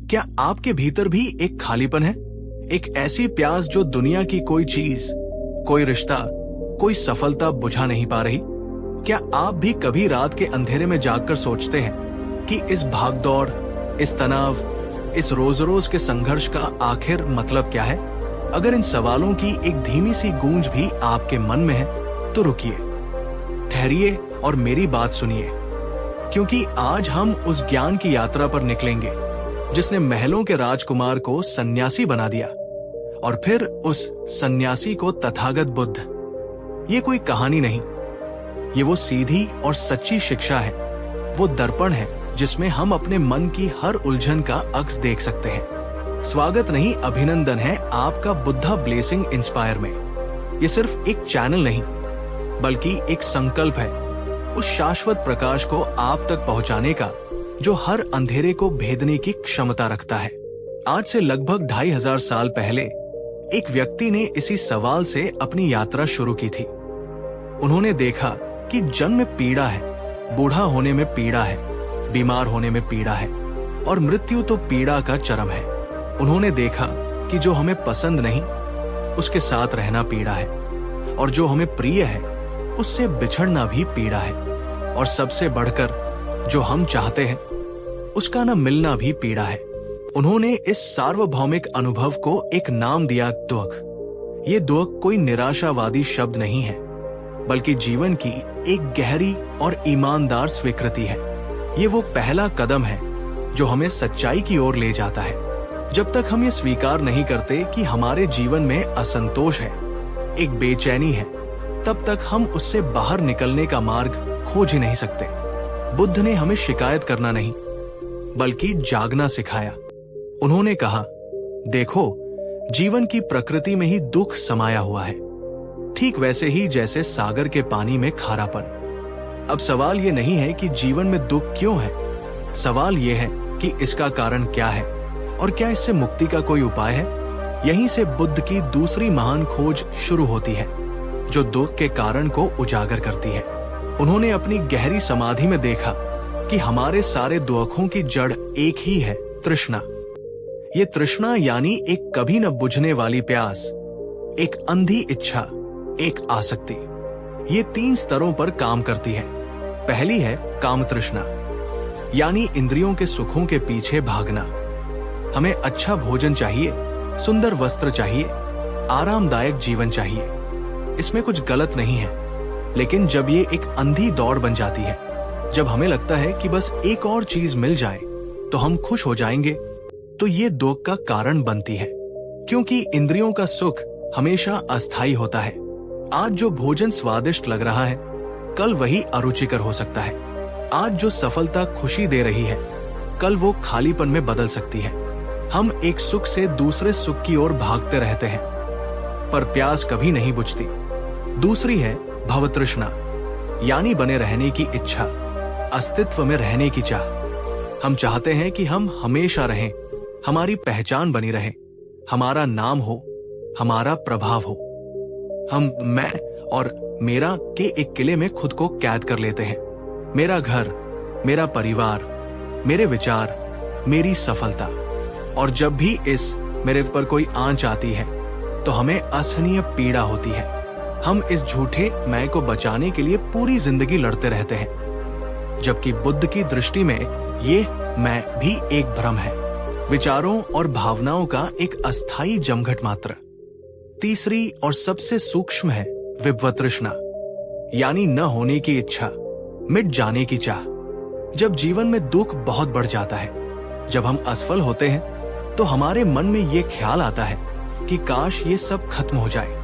क्या आपके भीतर भी एक खालीपन है, एक ऐसी प्यास जो दुनिया की कोई चीज, कोई रिश्ता, कोई सफलता बुझा नहीं पा रही? क्या आप भी कभी रात के अंधेरे में जागकर सोचते हैं कि इस भागदौड़, इस तनाव, इस रोज रोज के संघर्ष का आखिर मतलब क्या है? अगर इन सवालों की एक धीमी सी गूंज भी आपके मन में है तो रुकिए, ठहरिए और मेरी बात सुनिए, क्योंकि आज हम उस ज्ञान की यात्रा पर निकलेंगे जिसने महलों के राजकुमार को सन्यासी बना दिया और फिर उस सन्यासी को तथागत बुद्ध। ये कोई कहानी नहीं, ये वो सीधी और सच्ची शिक्षा है, वो दर्पण है जिसमें हम अपने मन की हर उलझन का अक्स देख सकते हैं। स्वागत नहीं, अभिनंदन है आपका बुद्धा ब्लेसिंग इंस्पायर में। ये सिर्फ एक चैनल नहीं बल्कि एक संकल्प है उस शाश्वत प्रकाश को आप तक पहुंचाने का जो हर अंधेरे को भेदने की क्षमता रखता है। आज से लगभग 2500 साल पहले एक व्यक्ति ने इसी सवाल से अपनी यात्रा शुरू की थी। उन्होंने देखा कि जन्म में पीड़ा है, बूढ़ा होने में पीड़ा है, बीमार होने में पीड़ा है और मृत्यु तो पीड़ा का चरम है। उन्होंने देखा कि जो हमें पसंद नहीं उसके साथ रहना पीड़ा है और जो हमें प्रिय है उससे बिछड़ना भी पीड़ा है और सबसे बढ़कर जो हम चाहते हैं उसका न मिलना भी पीड़ा है। उन्होंने इस सार्वभौमिक अनुभव को एक नाम दिया, दुख। ये दुख कोई निराशावादी शब्द नहीं है बल्कि जीवन की एक गहरी और ईमानदार स्वीकृति है। ये वो पहला कदम है जो हमें सच्चाई की ओर ले जाता है। जब तक हम ये स्वीकार नहीं करते कि हमारे जीवन में असंतोष है, एक बेचैनी है, तब तक हम उससे बाहर निकलने का मार्ग खोज ही नहीं सकते। बुद्ध ने हमें शिकायत करना नहीं बल्कि जागना सिखाया। उन्होंने कहा, देखो, जीवन की प्रकृति में ही दुख समाया हुआ है, ठीक वैसे ही जैसे सागर के पानी में खारापन। अब सवाल ये नहीं है कि जीवन में दुख क्यों है, सवाल ये है कि इसका कारण क्या है और क्या इससे मुक्ति का कोई उपाय है। यहीं से बुद्ध की दूसरी महान खोज शुरू होती है जो दुख के कारण को उजागर करती है। उन्होंने अपनी गहरी समाधि में देखा कि हमारे सारे दुखों की जड़ एक ही है, तृष्णा। ये तृष्णा यानी एक कभी न बुझने वाली प्यास, एक अंधी इच्छा, एक आसक्ति। ये 3 स्तरों पर काम करती है। पहली है काम तृष्णा, यानी इंद्रियों के सुखों के पीछे भागना। हमें अच्छा भोजन चाहिए, सुंदर वस्त्र चाहिए, आरामदायक जीवन चाहिए। इसमें कुछ गलत नहीं है, लेकिन जब ये एक अंधी दौड़ बन जाती है, जब हमें लगता है कि बस एक और चीज मिल जाए तो हम खुश हो जाएंगे, तो ये दुख का कारण बनती है। क्योंकि इंद्रियों का सुख हमेशा अस्थायी होता है। आज जो भोजन स्वादिष्ट लग रहा है, कल वही अरुचिकर हो सकता है। आज जो सफलता खुशी दे रही है, कल वो खालीपन में बदल सकती है। हम एक सुख से दूसरे सुख की ओर भागते रहते हैं, पर प्यास कभी नहीं बुझती। दूसरी है भवतृष्णा, यानी बने रहने की इच्छा, अस्तित्व में रहने की चाह। हम चाहते हैं कि हम हमेशा रहें, हमारी पहचान बनी रहे, हमारा नाम हो, हमारा प्रभाव हो। हम मैं और मेरा के एक किले में खुद को कैद कर लेते हैं। मेरा घर, मेरा परिवार, मेरे विचार, मेरी सफलता। और जब भी इस मेरे पर कोई आंच आती है तो हमें असहनीय पीड़ा होती है। हम इस झूठे मैं को बचाने के लिए पूरी जिंदगी लड़ते रहते हैं, जबकि बुद्ध की दृष्टि में ये मैं भी एक भ्रम है, विचारों और भावनाओं का एक अस्थायी जमघट मात्र। तीसरी और सबसे सूक्ष्म है विभवतृष्णा, यानी न होने की इच्छा, मिट जाने की चाह। जब जीवन में दुख बहुत बढ़ जाता है, जब हम असफल होते हैं, तो हमारे मन में ये ख्याल आता है कि काश ये सब खत्म हो जाए,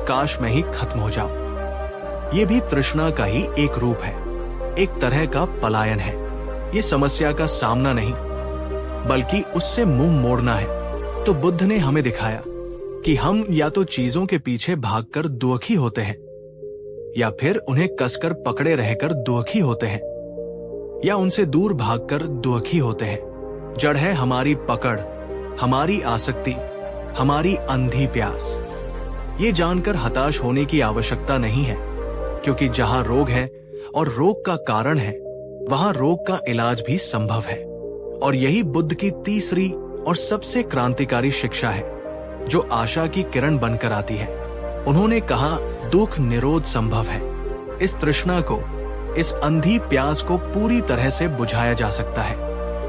काश मैं ही खत्म हो जाऊं। ये भी तृष्णा का ही एक रूप है, एक तरह का पलायन है। ये समस्या का सामना नहीं बल्कि उससे मुंह मोड़ना है। तो बुद्ध ने हमें दिखाया कि हम या तो चीजों के पीछे भागकर दुखी होते हैं, या फिर उन्हें कसकर पकड़े रहकर दुखी होते हैं, या उनसे दूर भागकर दुखी होते हैं। जड़ है हमारी पकड़, हमारी आसक्ति, हमारी अंधी प्यास। ये जानकर हताश होने की आवश्यकता नहीं है, क्योंकि जहां रोग है और रोग का कारण है, वहां रोग का इलाज भी संभव है। और यही बुद्ध की तीसरी और सबसे क्रांतिकारी शिक्षा है, जो आशा की किरण बनकर आती है। उन्होंने कहा, दुख निरोध संभव है। इस तृष्णा को, इस अंधी प्यास को पूरी तरह से बुझाया जा सकता है,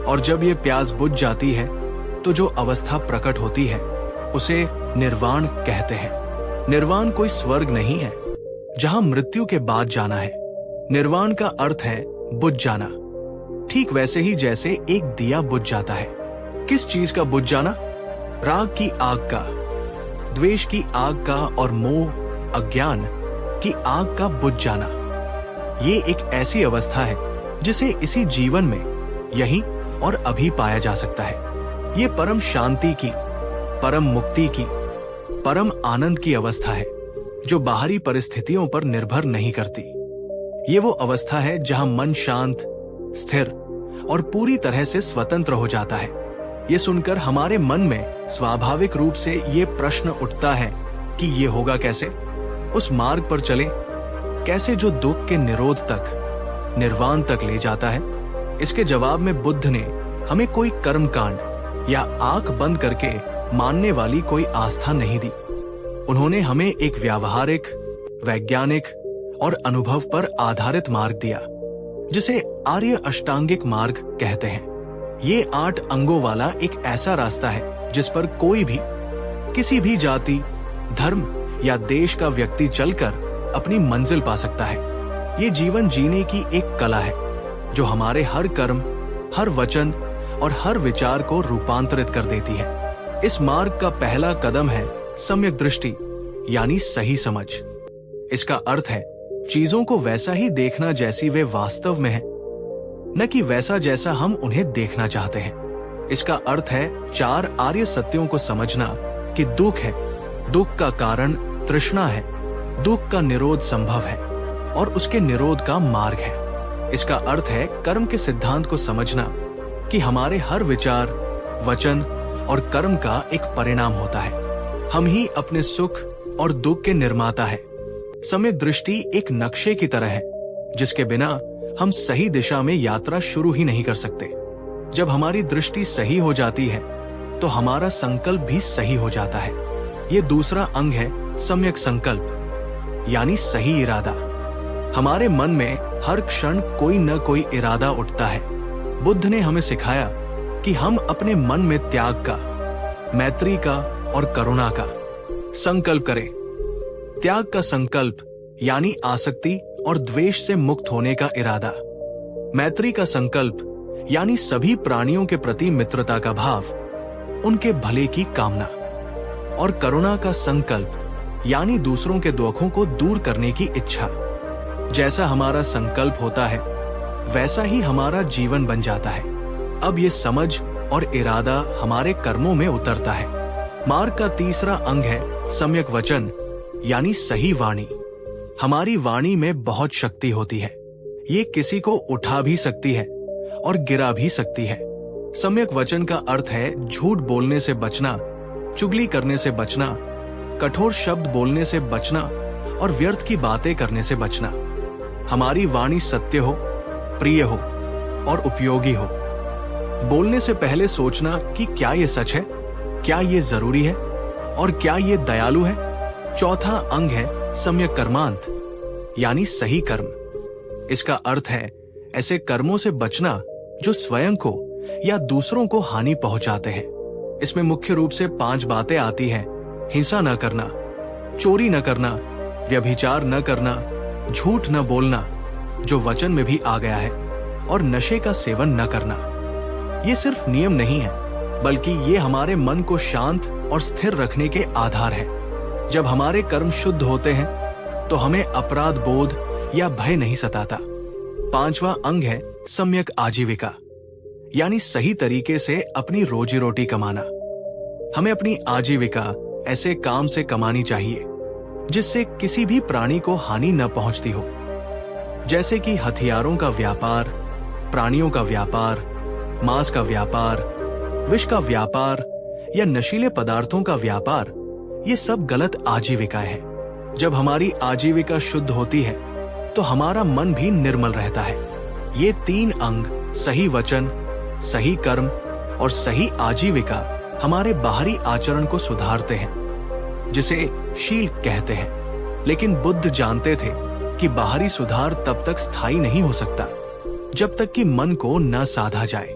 और जब ये प्यास बुझ जाती है तो जो अवस्था प्रकट होती है उसे निर्वाण कहते हैं। निर्वाण कोई स्वर्ग नहीं है जहां मृत्यु के बाद जाना है। निर्वाण का अर्थ है बुझ जाना, ठीक वैसे ही जैसे एक दिया बुझ जाता है। किस चीज का बुझ जाना? राग की आग का, द्वेष की आग का और मोह अज्ञान की आग का बुझ जाना। ये एक ऐसी अवस्था है जिसे इसी जीवन में यहीं और अभी पाया जा सकता है। ये परम शांति की, परम मुक्ति की, परम आनंद की अवस्था है जो बाहरी परिस्थितियों पर निर्भर नहीं करती। ये वो अवस्था है जहां मन शांत, स्थिर और पूरी तरह से स्वतंत्र हो जाता है। ये सुनकर हमारे मन में स्वाभाविक रूप से ये प्रश्न उठता है कि ये होगा कैसे? उस मार्ग पर चले कैसे जो दुख के निरोध तक, निर्वाण तक ले जाता है? इसके जवाब में बुद्ध ने हमें कोई कर्मकांड या आंख बंद करके मानने वाली कोई आस्था नहीं दी। उन्होंने हमें एक व्यावहारिक, वैज्ञानिक और अनुभव पर आधारित मार्ग दिया, जिसे आर्य अष्टांगिक मार्ग कहते हैं। ये 8 अंगों वाला एक ऐसा रास्ता है जिस पर कोई भी, किसी भी जाति, धर्म या देश का व्यक्ति चलकर अपनी मंजिल पा सकता है। ये जीवन जीने की एक कला है जो हमारे हर कर्म, हर वचन और हर विचार को रूपांतरित कर देती है। इस मार्ग का पहला कदम है सम्यक दृष्टि, यानी सही समझ। इसका अर्थ है चीजों को वैसा ही देखना जैसी वे वास्तव में है, न कि वैसा जैसा हम उन्हें देखना चाहते हैं। इसका अर्थ है 4 आर्य सत्यों को समझना कि दुख है, दुख का कारण तृष्णा है, दुख का निरोध संभव है और उसके निरोध का मार्ग है। इसका अर्थ है कर्म के सिद्धांत को समझना कि हमारे हर विचार, वचन और कर्म का एक परिणाम होता है। हम ही अपने सुख और दुख के निर्माता है। सम्यक दृष्टि एक नक्शे की तरह है जिसके बिना हम सही दिशा में यात्रा शुरू ही नहीं कर सकते। जब हमारी दृष्टि सही हो जाती है तो हमारा संकल्प भी सही हो जाता है। ये दूसरा अंग है सम्यक संकल्प, यानी सही इरादा। हमारे मन में हर क्षण कोई न कोई इरादा उठता है। बुद्ध ने हमें सिखाया कि हम अपने मन में त्याग का, मैत्री का और करुणा का संकल्प करें। त्याग का संकल्प यानी आसक्ति और द्वेष से मुक्त होने का इरादा, मैत्री का संकल्प यानी सभी प्राणियों के प्रति मित्रता का भाव, उनके भले की कामना, और करुणा का संकल्प यानी दूसरों के दुखों को दूर करने की इच्छा। जैसा हमारा संकल्प होता है वैसा ही हमारा जीवन बन जाता है। अब ये समझ और इरादा हमारे कर्मों में उतरता है। मार्ग का तीसरा अंग है सम्यक वचन, यानी सही वाणी। हमारी वाणी में बहुत शक्ति होती है। ये किसी को उठा भी सकती है और गिरा भी सकती है। सम्यक वचन का अर्थ है झूठ बोलने से बचना, चुगली करने से बचना, कठोर शब्द बोलने से बचना और व्यर्थ की बातें करने से बचना। हमारी वाणी सत्य हो, प्रिय हो और उपयोगी हो। बोलने से पहले सोचना कि क्या ये सच है, क्या ये जरूरी है और क्या ये दयालु है। चौथा अंग है सम्यक कर्मांत, यानी सही कर्म। इसका अर्थ है ऐसे कर्मों से बचना जो स्वयं को या दूसरों को हानि पहुंचाते हैं। इसमें मुख्य रूप से 5 बातें आती हैं: हिंसा न करना, चोरी न करना, व्यभिचार न करना, झूठ न बोलना, जो वचन में भी आ गया है, और नशे का सेवन न करना। ये सिर्फ नियम नहीं है, बल्कि ये हमारे मन को शांत और स्थिर रखने के आधार है। जब हमारे कर्म शुद्ध होते हैं तो हमें अपराध बोध या भय नहीं सताता। 5वां अंग है सम्यक आजीविका, यानी सही तरीके से अपनी रोजी रोटी कमाना। हमें अपनी आजीविका ऐसे काम से कमानी चाहिए जिससे किसी भी प्राणी को हानि न पहुंचती हो, जैसे कि हथियारों का व्यापार, प्राणियों का व्यापार, मांस का व्यापार, विष का व्यापार या नशीले पदार्थों का व्यापार। ये सब गलत आजीविका है। जब हमारी आजीविका शुद्ध होती है तो हमारा मन भी निर्मल रहता है। ये 3 अंग, सही वचन, सही कर्म और सही आजीविका हमारे बाहरी आचरण को सुधारते हैं, जिसे शील कहते हैं। लेकिन बुद्ध जानते थे कि बाहरी सुधार तब तक स्थायी नहीं हो सकता जब तक कि मन को न साधा जाए।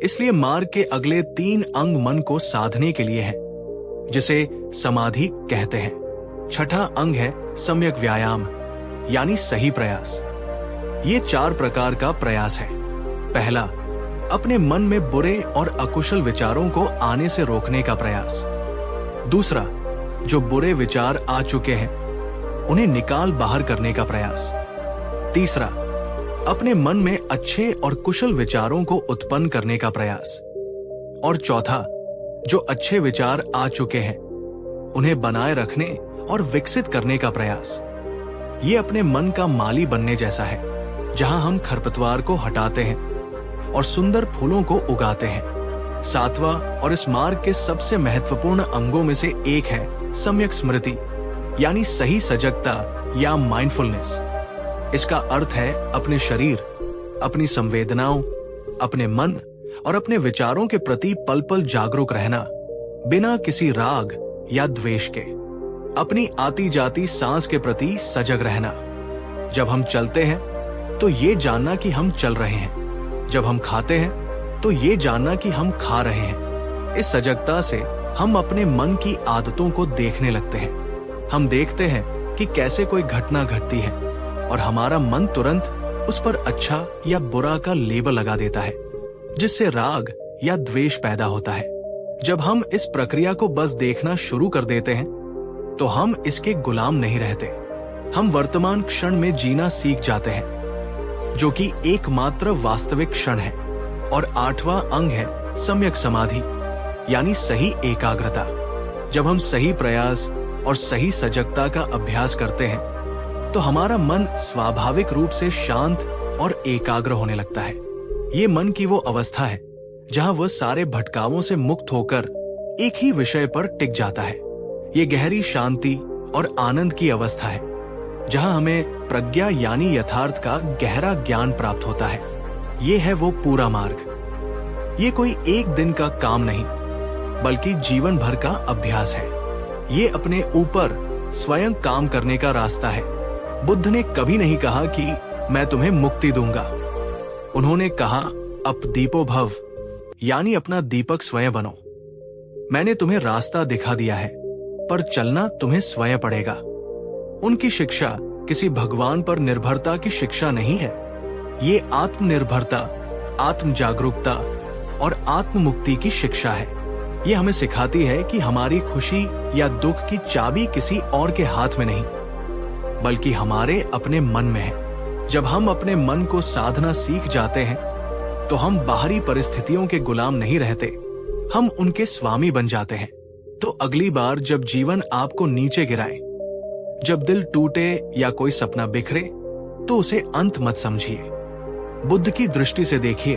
इसलिए मार्ग के अगले 3 अंग मन को साधने के लिए हैं, जिसे समाधि कहते हैं। छठा अंग है सम्यक व्यायाम, यानी सही प्रयास। ये 4 प्रकार का प्रयास है। पहला, अपने मन में बुरे और अकुशल विचारों को आने से रोकने का प्रयास। दूसरा, जो बुरे विचार आ चुके हैं उन्हें निकाल बाहर करने का प्रयास। तीसरा, अपने मन में अच्छे और कुशल विचारों को उत्पन्न करने का प्रयास। और चौथा, जो अच्छे विचार आ चुके हैं उन्हें बनाए रखने और विकसित करने का प्रयास। ये अपने मन का माली बनने जैसा है, जहां हम खरपतवार को हटाते हैं और सुंदर फूलों को उगाते हैं। 7वां और इस मार्ग के सबसे महत्वपूर्ण अंगों में से एक है सम्यक स्मृति, यानी सही सजगता या माइंडफुलनेस। इसका अर्थ है अपने शरीर, अपनी संवेदनाओं, अपने मन और अपने विचारों के प्रति पल पल जागरूक रहना, बिना किसी राग या द्वेष के। अपनी आती जाती सांस के प्रति सजग रहना। जब हम चलते हैं तो ये जानना कि हम चल रहे हैं। जब हम खाते हैं तो ये जानना कि हम खा रहे हैं। इस सजगता से हम अपने मन की आदतों को देखने लगते हैं। हम देखते हैं कि कैसे कोई घटना घटती है और हमारा मन तुरंत उस पर अच्छा या बुरा का लेबल लगा देता है, जिससे राग या द्वेष पैदा होता है। जब हम इस प्रक्रिया को बस देखना शुरू कर देते हैं तो हम इसके गुलाम नहीं रहते। हम वर्तमान क्षण में जीना सीख जाते हैं, जो कि एकमात्र वास्तविक क्षण है। और 8वां अंग है सम्यक समाधि, यानी सही एकाग्रता। जब हम सही प्रयास और सही सजगता का अभ्यास करते हैं तो हमारा मन स्वाभाविक रूप से शांत और एकाग्र होने लगता है। ये मन की वो अवस्था है जहां वह सारे भटकावों से मुक्त होकर एक ही विषय पर टिक जाता है। ये गहरी शांति और आनंद की अवस्था है जहां हमें प्रज्ञा यानी यथार्थ का गहरा ज्ञान प्राप्त होता है। ये है वो पूरा मार्ग। ये कोई एक दिन का काम नहीं, बल्कि जीवन भर का अभ्यास है। ये अपने ऊपर स्वयं काम करने का रास्ता है। बुद्ध ने कभी नहीं कहा कि मैं तुम्हें मुक्ति दूंगा। उन्होंने कहा अप दीपो भव, यानी अपना दीपक स्वयं बनो। मैंने तुम्हें रास्ता दिखा दिया है, पर चलना तुम्हें स्वयं पड़ेगा। उनकी शिक्षा किसी भगवान पर निर्भरता की शिक्षा नहीं है। ये आत्मनिर्भरता, आत्म जागरूकता और आत्म मुक्ति की शिक्षा है। ये हमें सिखाती है कि हमारी खुशी या दुख की चाबी किसी और के हाथ में नहीं, बल्कि हमारे अपने मन में है। जब हम अपने मन को साधना सीख जाते हैं तो हम बाहरी परिस्थितियों के गुलाम नहीं रहते, हम उनके स्वामी बन जाते हैं। तो अगली बार जब जीवन आपको नीचे गिराए, जब दिल टूटे या कोई सपना बिखरे, तो उसे अंत मत समझिए। बुद्ध की दृष्टि से देखिए,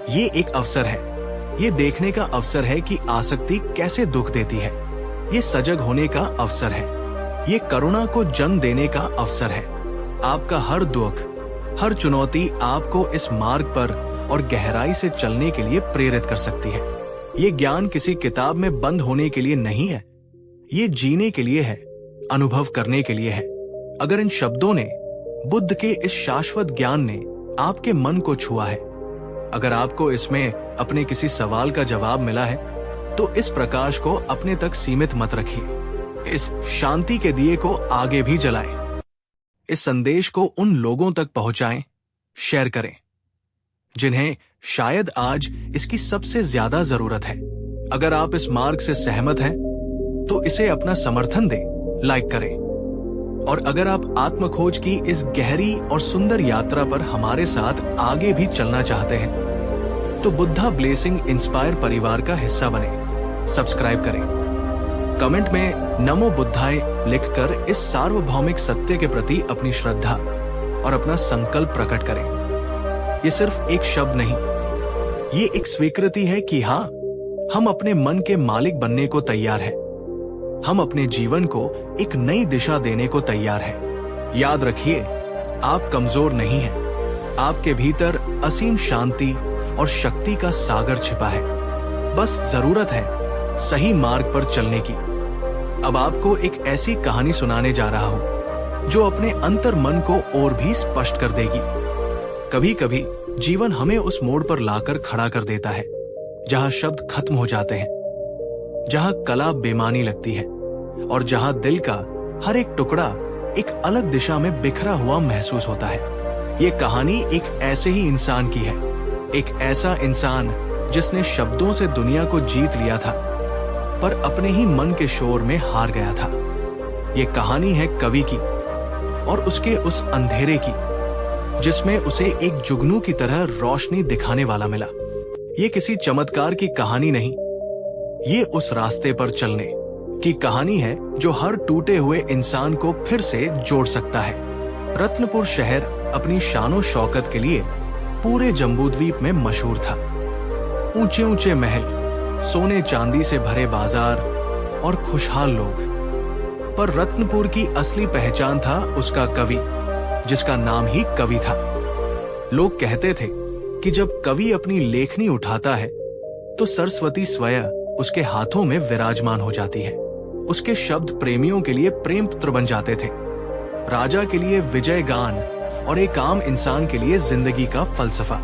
ये एक अवसर है। ये देखने का अवसर है कि आसक्ति कैसे दुख देती है। ये सजग होने का अवसर है। ये करुणा को जन्म देने का अवसर है। आपका हर दुख, हर चुनौती आपको इस मार्ग पर और गहराई से चलने के लिए प्रेरित कर सकती है। ये ज्ञान किसी किताब में बंद होने के लिए नहीं है। ये जीने के लिए है, अनुभव करने के लिए है। अगर इन शब्दों ने, बुद्ध के इस शाश्वत ज्ञान ने आपके मन को छुआ है, अगर आपको इसमें अपने किसी सवाल का जवाब मिला है, तो इस प्रकाश को अपने तक सीमित मत रखिए। इस शांति के दिए को आगे भी जलाएं। इस संदेश को उन लोगों तक पहुंचाएं, शेयर करें, जिन्हें शायद आज इसकी सबसे ज्यादा जरूरत है। अगर आप इस मार्ग से सहमत हैं, तो इसे अपना समर्थन दें, लाइक करें। और अगर आप आत्मखोज की इस गहरी और सुंदर यात्रा पर हमारे साथ आगे भी चलना चाहते हैं, तो बुद्धा ब्लेसिंग इंस्पायर परिवार का हिस्सा बने। सब्सक्राइब करें। कमेंट में नमो बुद्धाय लिखकर इस सार्वभौमिक सत्य के प्रति अपनी श्रद्धा और अपना संकल्प प्रकट करें। ये सिर्फ एक शब्द नहीं, ये एक स्वीकृति है कि हाँ, हम अपने मन के मालिक बनने को तैयार हैं। हम अपने जीवन को एक नई दिशा देने को तैयार हैं। याद रखिए, आप कमजोर नहीं हैं। आपके भीतर असीम शांति और शक्ति का सागर छिपा है। बस जरूरत है सही मार्ग पर चलने की। अब आपको एक ऐसी कहानी सुनाने जा रहा हूं जो अपने अंतर मन को और भी स्पष्ट कर देगी। कभी कभी जीवन हमें उस मोड़ पर लाकर खड़ा कर देता है जहां शब्द खत्म हो जाते हैं, जहां कला बेमानी लगती है और जहां दिल का हर एक टुकड़ा एक अलग दिशा में बिखरा हुआ महसूस होता है। ये कहानी एक ऐसे ही इंसान की है, एक ऐसा इंसान जिसने शब्दों से दुनिया को जीत लिया था पर अपने ही मन के शोर में हार गया था। ये कहानी है कवि की और उसके उस अंधेरे की जिसमें उसे एक जुगनू की तरह रोशनी दिखाने वाला मिला। ये किसी चमत्कार की कहानी नहीं, ये उस रास्ते पर चलने की कहानी है जो हर टूटे हुए इंसान को फिर से जोड़ सकता है। रत्नपुर शहर अपनी शानो शौकत के लिए पूरे जम्बूद्वीप में मशहूर था। ऊंचे ऊंचे महल, सोने चांदी से भरे बाजार और खुशहाल लोग। पर रत्नपुर की असली पहचान था उसका कवि, जिसका नाम ही कवि था। लोग कहते थे कि जब कवि अपनी लेखनी उठाता है तो सरस्वती स्वयं उसके हाथों में विराजमान हो जाती है। उसके शब्द प्रेमियों के लिए प्रेम पुत्र बन जाते थे, राजा के लिए विजय गान और एक आम इंसान के लिए जिंदगी का फलसफा।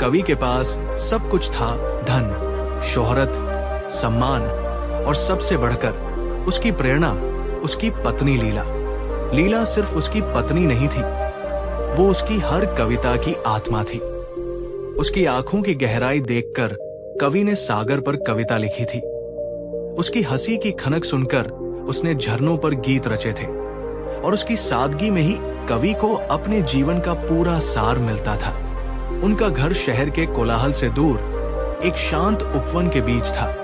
कवि के पास सब कुछ था, धन, शोहरत, सम्मान और सबसे बढ़कर उसकी प्रेरणा उसकी पत्नी लीला। लीला सिर्फ उसकी पत्नी नहीं थी, वो उसकी हर कविता की आत्मा थी। उसकी आंखों की गहराई देखकर कवि ने सागर पर कविता लिखी थी। उसकी हंसी की खनक सुनकर उसने झरनों पर गीत रचे थे और उसकी सादगी में ही कवि को अपने जीवन का पूरा सार मिलता था। उनका घर शहर के कोलाहल से दूर एक शांत उपवन के बीच था,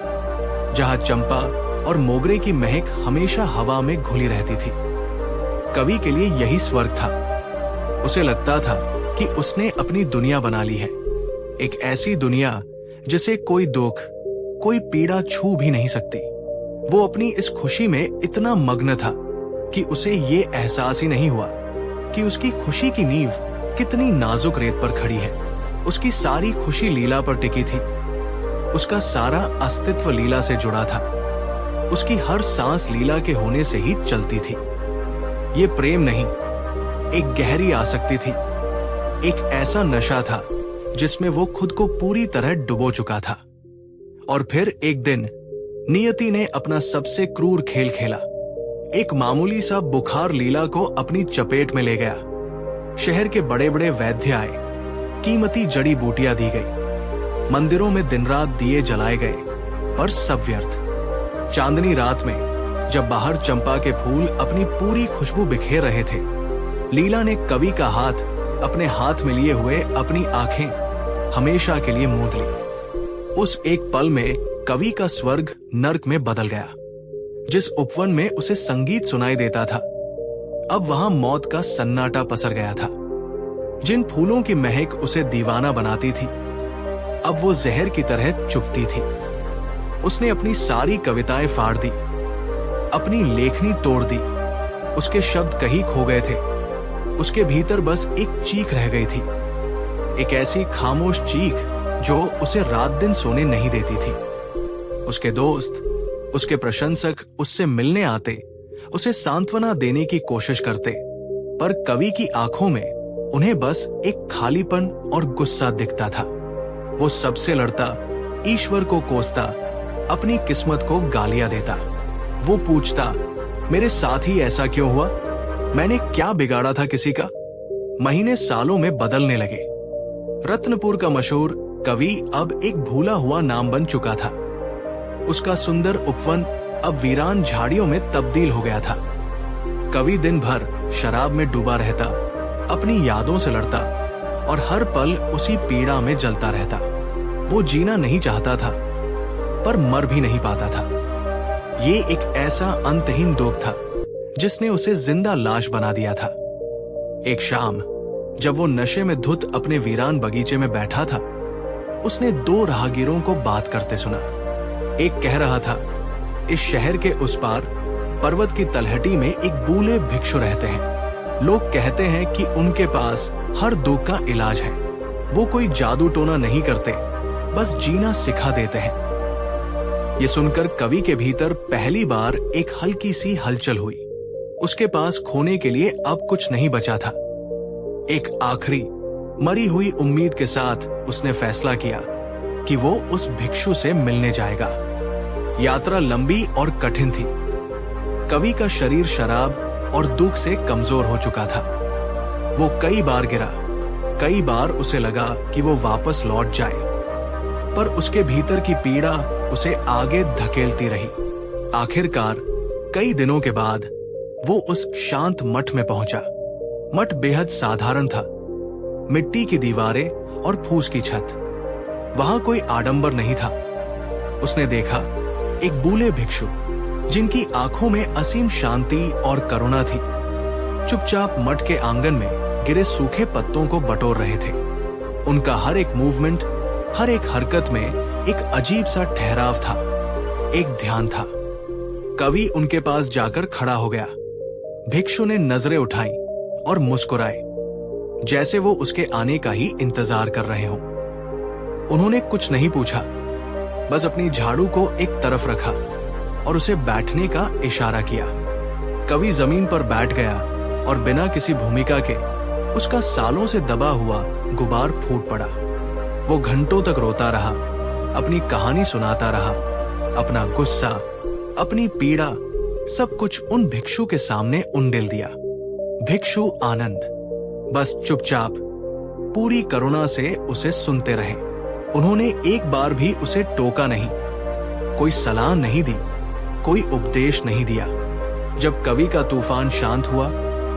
जहां चंपा और मोगरे की महक हमेशा हवा में घुली रहती थी। कवि के लिए यही स्वर्ग था। उसे लगता था कि उसने अपनी दुनिया बना ली है, एक ऐसी दुनिया जिसे कोई दुख, कोई पीड़ा छू भी नहीं सकती। वो अपनी इस खुशी में इतना मग्न था कि उसे ये एहसास ही नहीं हुआ कि उसकी खुशी की नींव कितनी नाजुक रेत पर खड़ी है। उसकी सारी खुशी लीला पर टिकी थी, उसका सारा अस्तित्व लीला से जुड़ा था, उसकी हर सांस लीला के होने से ही चलती थी। ये प्रेम नहीं, एक गहरी आसक्ति थी, एक ऐसा नशा था जिसमें वो खुद को पूरी तरह डुबो चुका था। और फिर एक दिन नियति ने अपना सबसे क्रूर खेल खेला। एक मामूली सा बुखार लीला को अपनी चपेट में ले गया। शहर के बड़े बड़े वैद्य आए, कीमती जड़ी बूटियां दी गई, मंदिरों में दिन रात दिए जलाए गए, पर सब व्यर्थ। चांदनी रात में जब बाहर चंपा के फूल अपनी पूरी खुशबू बिखेर रहे थे, लीला ने कवि का हाथ अपने हाथ में लिए हुए अपनी आंखें हमेशा के लिए मूंद ली। उस एक पल में कवि का स्वर्ग नर्क में बदल गया। जिस उपवन में उसे संगीत सुनाई देता था, अब वहां मौत का सन्नाटा पसर गया था। जिन फूलों की महक उसे दीवाना बनाती थी, अब वो जहर की तरह चुभती थी। उसने अपनी सारी कविताएं फाड़ दी, अपनी लेखनी तोड़ दी। उसके शब्द कहीं खो गए थे, उसके भीतर बस एक चीख रह गई थी, एक ऐसी खामोश चीख जो उसे रात दिन सोने नहीं देती थी। उसके दोस्त, उसके प्रशंसक उससे मिलने आते, उसे सांत्वना देने की कोशिश करते, पर कवि की आंखों में उन्हें बस एक खालीपन और गुस्सा दिखता था। वो सबसे लड़ता, ईश्वर को कोसता, अपनी किस्मत को गालियां देता। वो पूछता, मेरे साथ ही ऐसा क्यों हुआ? मैंने क्या बिगाड़ा था किसी का? महीने सालों में बदलने लगे। रत्नपुर का मशहूर कवि अब एक भूला हुआ नाम बन चुका था। उसका सुंदर उपवन अब वीरान झाड़ियों में तब्दील हो गया था। कवि दिन भर शराब में डूबा रहता, अपनी यादों से लड़ता और हर पल उसी पीड़ा में जलता रहता। वो जीना नहीं चाहता था, पर मर भी नहीं पाता था। ये एक ऐसा अंतहीन दुख था जिसने उसे जिंदा लाश बना दिया था। एक शाम जब वो नशे में धुत अपने वीरान बगीचे में बैठा था, उसने दो राहगीरों को बात करते सुना। एक कह रहा था, इस शहर के उस पार पर्वत की तलहटी में एक बूले भिक्षु रहते हैं। लोग कहते हैं कि उनके पास हर दुख का इलाज है। वो कोई जादू टोना नहीं करते, बस जीना सिखा देते हैं। ये सुनकर कवि के भीतर पहली बार एक हल्की सी हलचल हुई। उसके पास खोने के लिए अब कुछ नहीं बचा था। एक आखिरी मरी हुई उम्मीद के साथ उसने फैसला किया कि वो उस भिक्षु से मिलने जाएगा। यात्रा लंबी और कठिन थी। कवि का शरीर शराब और दुख से कमजोर हो चुका था। वो कई बार गिरा, कई बार उसे लगा कि वो वापस लौट जाए, पर उसके भीतर की पीड़ा उसे आगे धकेलती रही। आखिरकार कई दिनों के बाद वो उस शांत मठ में पहुंचा। मठ बेहद साधारण था, मिट्टी की दीवारें और फूस की छत। वहां कोई आडंबर नहीं था। उसने देखा एक बूढ़े भिक्षु जिनकी आंखों में असीम शांति और करुणा थी, चुपचाप मठ के आंगन में गिरे सूखे पत्तों को बटोर रहे थे। उनका हर एक मूवमेंट, हर एक हरकत में एक अजीब सा ठहराव था, एक ध्यान था। कवि उनके पास जाकर खड़ा हो गया। भिक्षु ने नजरें उठाई और मुस्कुराए, जैसे वो उसके आने का ही इंतजार कर रहे हों। उन्होंने कुछ नहीं पूछा, बस अपनी झाड़ू को एक तरफ रखा और उसे बैठने का इशारा किया। कवि जमीन पर बैठ गया और बिना किसी भूमिका के उसका सालों से दबा हुआ गुबार फूट पड़ा। वो घंटों तक रोता रहा, अपनी कहानी सुनाता रहा, अपना गुस्सा, अपनी पीड़ा, सब कुछ उन भिक्षु के सामने उंडेल दिया। भिक्षु आनंद बस चुपचाप पूरी करुणा से उसे सुनते रहे। उन्होंने एक बार भी उसे टोका नहीं, कोई सलाह नहीं दी, कोई उपदेश नहीं दिया। जब कवि का तूफान शांत हुआ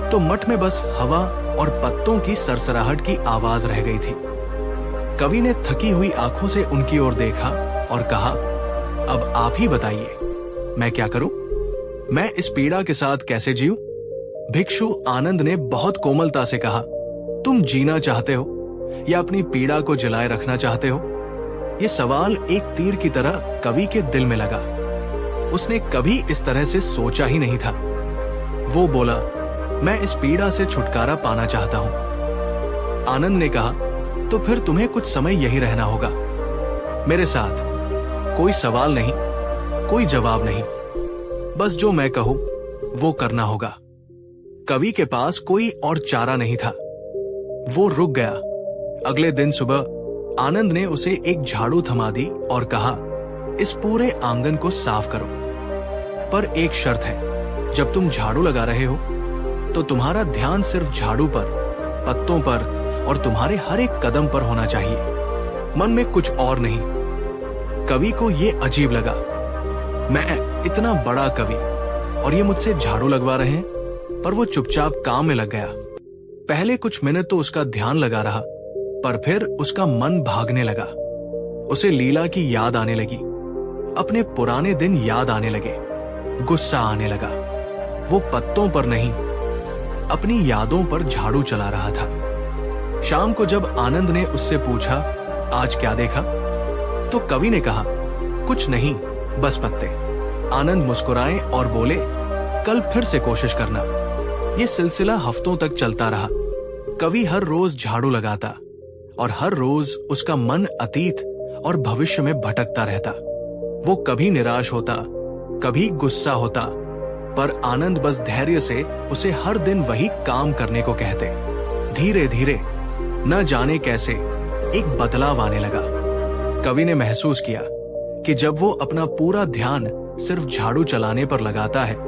तो मठ में बस हवा और पत्तों की सरसराहट की आवाज रह गई थी। कवि ने थकी हुई आंखों से उनकी ओर देखा और कहा, अब आप ही बताइए, मैं क्या करूं? मैं इस पीड़ा के साथ कैसे जीऊं? भिक्षु आनंद ने बहुत कोमलता से कहा, तुम जीना चाहते हो या अपनी पीड़ा को जलाए रखना चाहते हो? ये सवाल एक तीर की तरह कवि के दिल में लगा। उसने कभी इस तरह से सोचा ही नहीं था। वो बोला, मैं इस पीड़ा से छुटकारा पाना चाहता हूं। आनंद ने कहा, तो फिर तुम्हें कुछ समय यही रहना होगा मेरे साथ। कोई सवाल नहीं, कोई जवाब नहीं, बस जो मैं कहूं वो करना होगा। कवि के पास कोई और चारा नहीं था। वो रुक गया। अगले दिन सुबह आनंद ने उसे एक झाड़ू थमा दी और कहा, इस पूरे आंगन को साफ करो, पर एक शर्त है, जब तुम झाड़ू लगा रहे हो तो तुम्हारा ध्यान सिर्फ झाड़ू पर, पत्तों पर और तुम्हारे हर एक कदम पर होना चाहिए, मन में कुछ और नहीं। कवि को ये अजीब लगा, मैं इतना बड़ा कवि और ये मुझसे झाड़ू लगवा रहे हैं, पर वो चुपचाप काम में लग गया। पहले कुछ मिनट तो उसका ध्यान लगा रहा, पर फिर उसका मन भागने लगा। उसे लीला की याद आने लगी, अपने पुराने दिन याद आने लगे, गुस्सा आने लगा। वो पत्तों पर नहीं, अपनी यादों पर झाड़ू चला रहा था। शाम को जब आनंद ने उससे पूछा, आज क्या देखा? तो कवि ने कहा, कुछ नहीं, बस पत्ते। आनंद मुस्कुराए और बोले, कल फिर से कोशिश करना। ये सिलसिला हफ्तों तक चलता रहा। कवि हर रोज झाड़ू लगाता और हर रोज उसका मन अतीत और भविष्य में भटकता रहता। वो कभी निराश होता, कभी गुस्सा होता, पर आनंद बस धैर्य से उसे हर दिन वही काम करने को कहते। धीरे धीरे न जाने कैसे एक बदलाव आने लगा। कवि ने महसूस किया कि जब वो अपना पूरा ध्यान सिर्फ झाड़ू चलाने पर लगाता है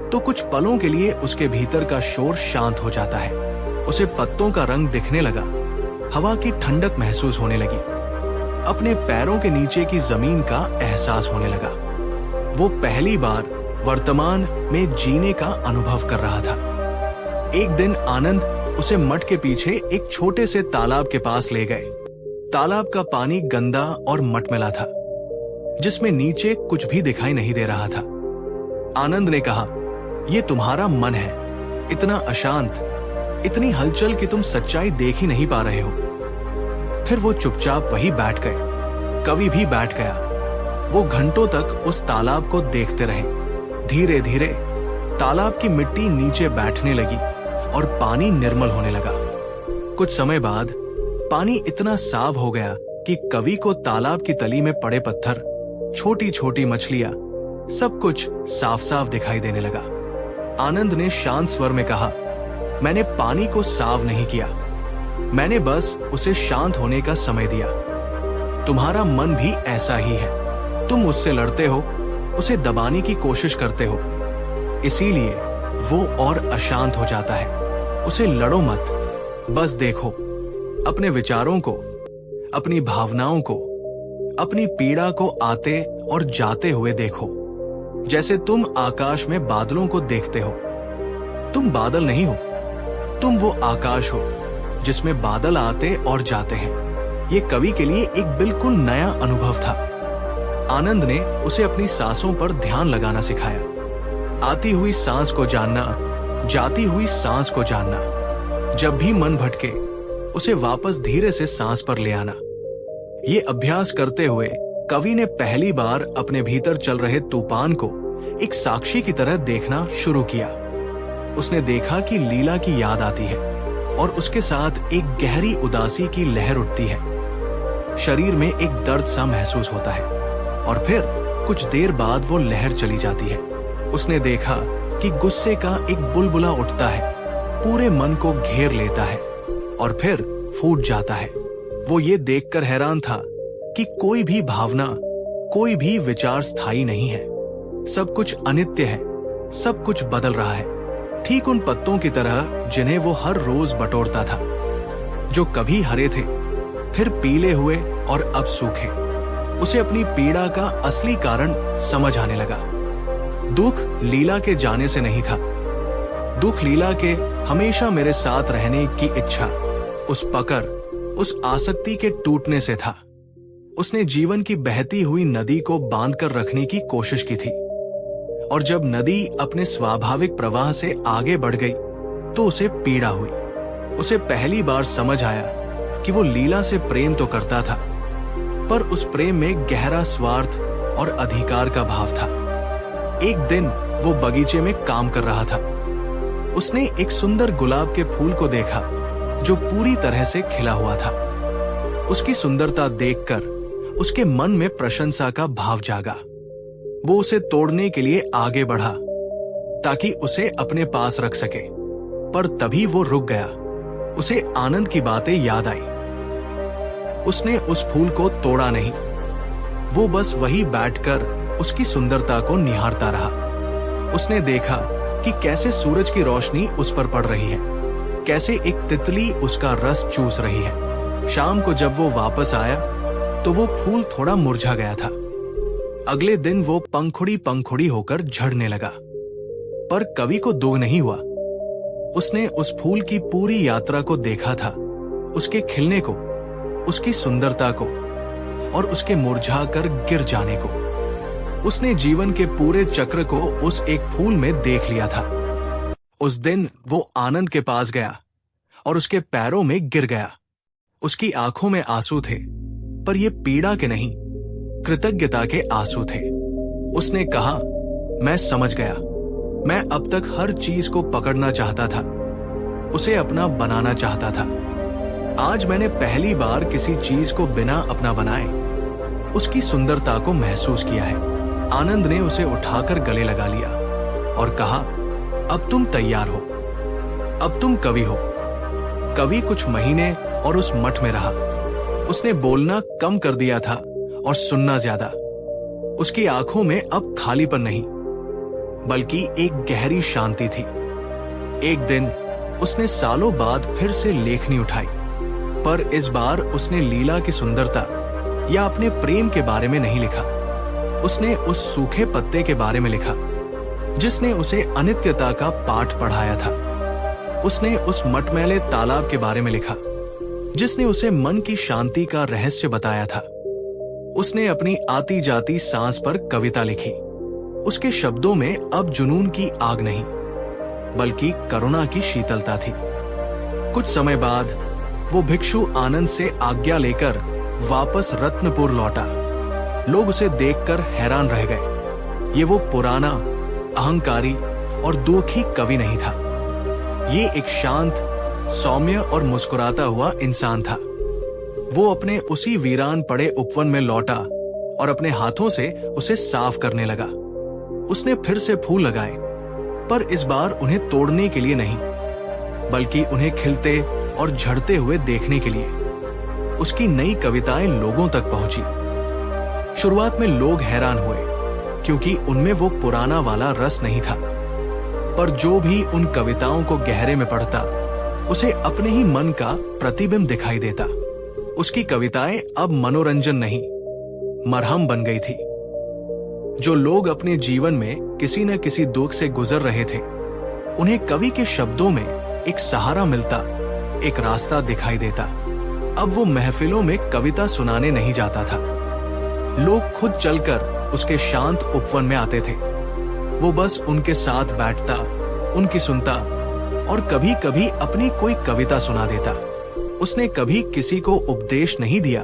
तो कुछ पलों के लिए उसके भीतर का शोर शांत हो जाता है। उसे पत्तों का रंग दिखने लगा, हवा की ठंडक महसूस होने लगी, अपने पैरों के नीचे की जमीन का एहसास होने लगा। वो पहली बार वर्तमान में जीने का अनुभव कर रहा था। एक दिन आनंद उसे मठ के पीछे एक छोटे से तालाब के पास ले गए। तालाब का पानी गंदा और मटमैला था, जिसमें नीचे कुछ भी दिखाई नहीं दे रहा था। आनंद ने कहा, ये तुम्हारा मन है, इतना अशांत, इतनी हलचल कि तुम सच्चाई देख ही नहीं पा रहे हो। फिर वो चुपचाप वहीं बैठ गए। कवि भी बैठ गया। वो घंटों तक उस तालाब को देखते रहे। धीरे धीरे तालाब की मिट्टी नीचे बैठने लगी और पानी निर्मल होने लगा। कुछ समय बाद पानी इतना साफ हो गया कि कवि को तालाब की तली में पड़े पत्थर, छोटी छोटी मछलियां, सब कुछ साफ साफ दिखाई देने लगा। आनंद ने शांत स्वर में कहा, मैंने पानी को साफ नहीं किया, मैंने बस उसे शांत होने का समय दिया। तुम्हारा मन भी ऐसा ही है, तुम उससे लड़ते हो, उसे दबाने की कोशिश करते हो, इसीलिए वो और अशांत हो जाता है। उसे लड़ो मत, बस देखो, अपने विचारों को, अपनी भावनाओं को, अपनी पीड़ा को आते और जाते हुए देखो, जैसे तुम आकाश में बादलों को देखते हो। तुम बादल नहीं हो, तुम वो आकाश हो जिसमें बादल आते और जाते हैं। ये कवि के लिए एक बिल्कुल नया अनुभव था। आनंद ने उसे अपनी सांसों पर ध्यान लगाना सिखाया। आती हुई सांस को जानना, जाती हुई सांस को जानना। जब भी मन भटके उसे वापस धीरे से सांस पर ले आना। ये अभ्यास करते हुए कवि ने पहली बार अपने भीतर चल रहे तूफान को एक साक्षी की तरह देखना शुरू किया। उसने देखा कि लीला की याद आती है और उसके साथ एक गहरी उदासी की लहर उठती है। शरीर में एक दर्द सा महसूस होता है और फिर कुछ देर बाद वो लहर चली जाती है। उसने देखा कि गुस्से का एक बुलबुला उठता है, पूरे मन को घेर लेता है और फिर फूट जाता है। वो ये देखकर हैरान था कि कोई भी भावना, कोई भी विचार स्थायी नहीं है। सब कुछ अनित्य है, सब कुछ बदल रहा है, ठीक उन पत्तों की तरह जिन्हें वो हर रोज बटोरता था, जो कभी हरे थे, फिर पीले हुए और अब सूखे। उसे अपनी पीड़ा का असली कारण समझ आने लगा। दुख लीला के जाने से नहीं था, दुख लीला के हमेशा मेरे साथ रहने की इच्छा, उस पकड़, उस आसक्ति के टूटने से था। उसने जीवन की बहती हुई नदी को बांधकर रखने की कोशिश की थी और जब नदी अपने स्वाभाविक प्रवाह से आगे बढ़ गई तो उसे पीड़ा हुई। उसे पहली बार समझ आया कि वो लीला से प्रेम तो करता था, पर उस प्रेम में गहरा स्वार्थ और अधिकार का भाव था। एक दिन वो बगीचे में काम कर रहा था। उसने एक सुंदर गुलाब के फूल को देखा जो पूरी तरह से खिला हुआ था। उसकी सुंदरता देखकर उसके मन में प्रशंसा का भाव जागा। वो उसे तोड़ने के लिए आगे बढ़ा ताकि उसे अपने पास रख सके, पर तभी वो रुक गया। उसे आनंद की बातें याद आई। उसने उस फूल को तोड़ा नहीं, वो बस वही बैठकर उसकी सुंदरता को निहारता रहा। उसने देखा कि कैसे सूरज की रोशनी उस पर पड़ रही है, कैसे एक तितली उसका रस चूस रही है। शाम को जब वो वापस आया तो वो फूल थोड़ा मुरझा गया था। अगले दिन वो पंखुड़ी पंखुड़ी होकर झड़ने लगा, पर कवि को दुख नहीं हुआ। उसने उस फूल की पूरी यात्रा को देखा था, उसके खिलने को, उसकी सुंदरता को और उसके मुरझाकर गिर जाने को। उसने जीवन के पूरे चक्र को उस एक फूल में देख लिया था। उस दिन वो आनंद के पास गया और उसके पैरों में गिर गया। उसकी आंखों में आंसू थे, पर ये पीड़ा के नहीं, कृतज्ञता के आंसू थे। उसने कहा, मैं समझ गया, मैं अब तक हर चीज को पकड़ना चाहता था, उसे अपना बनाना चाहता था। आज मैंने पहली बार किसी चीज को बिना अपना बनाए उसकी सुंदरता को महसूस किया है। आनंद ने उसे उठाकर गले लगा लिया और कहा, अब तुम तैयार हो, अब तुम कवि हो। कवि कुछ महीने और उस मठ में रहा। उसने बोलना कम कर दिया था और सुनना ज्यादा। उसकी आंखों में अब खालीपन नहीं, बल्कि एक गहरी शांति थी। एक दिन उसने सालों बाद फिर से लेखनी उठाई, पर इस बार उसने लीला की सुंदरता या अपने प्रेम के बारे में नहीं लिखा। उसने उस सूखे पत्ते के बारे में लिखा जिसने उसे अनित्यता का पाठ पढ़ाया था। उसने उस मटमैले तालाब के बारे में लिखा जिसने उसे मन की शांति का रहस्य बताया था। उसने अपनी आती जाती सांस पर कविता लिखी। उसके शब्दों में अब जुनून की आग नहीं, बल्कि करुणा की शीतलता थी। कुछ समय बाद वो भिक्षु आनंद से आज्ञा लेकर वापस रत्नपुर लौटा। लोग उसे देखकर हैरान रह गए। ये वो पुराना, अहंकारी और दुखी कवि नहीं था। ये एक शांत, सौम्य और मुस्कुराता हुआ इंसान था। वो अपने उसी वीरान पड़े उपवन में लौटा और अपने हाथों से उसे साफ करने लगा। उसने फिर से फूल लगाए, पर इस बार उन्हें तोड़ने के लिए नहीं, बल्कि उन्हें खिलते और झड़ते हुए देखने के लिए। उसकी नई कविताएं लोगों तक पहुंची। शुरुआत में लोग हैरान हुए, क्योंकि उनमें वो पुराना वाला रस नहीं था। पर जो भी उन कविताओं को गहरे में पढ़ता, उसे अपने ही मन का प्रतिबिंब दिखाई देता। उसकी कविताएं अब मनोरंजन नहीं, मरहम बन गई थी। जो लोग अपने जीवन में किसी न किसी दुख से गुजर रहे थे, उन्हें कवि के शब्दों में एक सहारा मिलता, एक रास्ता दिखाई देता। अब वो महफिलों में कविता सुनाने नहीं जाता था। लोग खुद चलकर उसके शांत उपवन में आते थे। वो बस उनके साथ बैठता, उनकी सुनता और कभी कभी अपनी कोई कविता सुना देता। उसने कभी किसी को उपदेश नहीं दिया,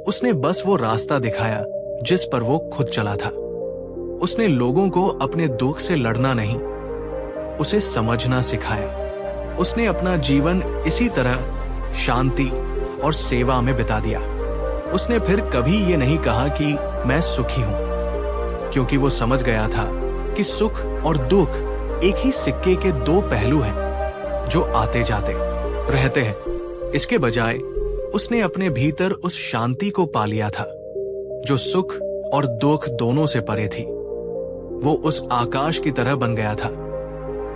उसने बस वो रास्ता दिखाया जिस पर वो खुद चला था। उसने लोगों को अपने दुख से लड़ना नहीं, उसे समझना सिखाया। उसने अपना जीवन इसी तरह शांति और सेवा में बिता दिया। उसने फिर कभी ये नहीं कहा कि मैं सुखी हूं, क्योंकि वो समझ गया था कि सुख और दुख एक ही सिक्के के दो पहलू हैं, जो आते जाते रहते हैं। इसके बजाय उसने अपने भीतर उस शांति को पा लिया था, जो सुख और दुख दोनों से परे थी। वो उस आकाश की तरह बन गया था,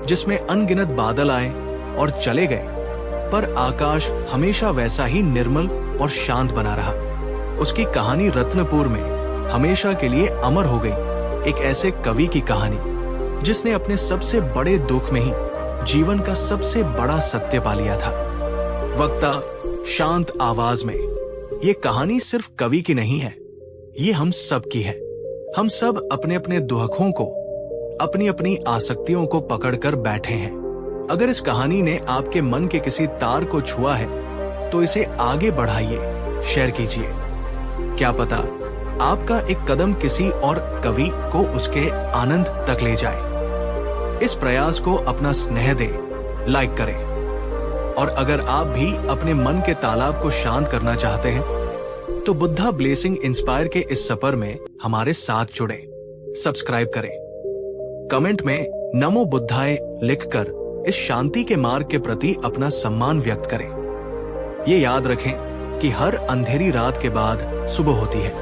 जिसमें अनगिनत बादल आए और चले गए, पर आकाश हमेशा वैसा ही निर्मल और शांत बना रहा। उसकी कहानी रत्नपुर में हमेशा के लिए अमर हो गई। एक ऐसे कवि की कहानी जिसने अपने सबसे बड़े दुख में ही जीवन का सबसे बड़ा सत्य पा लिया था। वक्ता शांत आवाज में, ये कहानी सिर्फ कवि की नहीं है, ये हम सब की है। हम सब अपने अपने दुखों को, अपनी अपनी आसक्तियों को पकड़कर बैठे हैं। अगर इस कहानी ने आपके मन के किसी तार को छुआ है, तो इसे आगे बढ़ाइए, शेयर कीजिए। क्या पता आपका एक कदम किसी और कवि को उसके आनंद तक ले जाए। इस प्रयास को अपना स्नेह दे, लाइक करें। और अगर आप भी अपने मन के तालाब को शांत करना चाहते हैं, तो बुद्धा ब्लेसिंग इंस्पायर के इस सफर में हमारे साथ जुड़े। सब्सक्राइब करें, कमेंट में नमो बुद्धाय लिखकर इस शांति के मार्ग के प्रति अपना सम्मान व्यक्त करें। ये याद रखें कि हर अंधेरी रात के बाद सुबह होती है,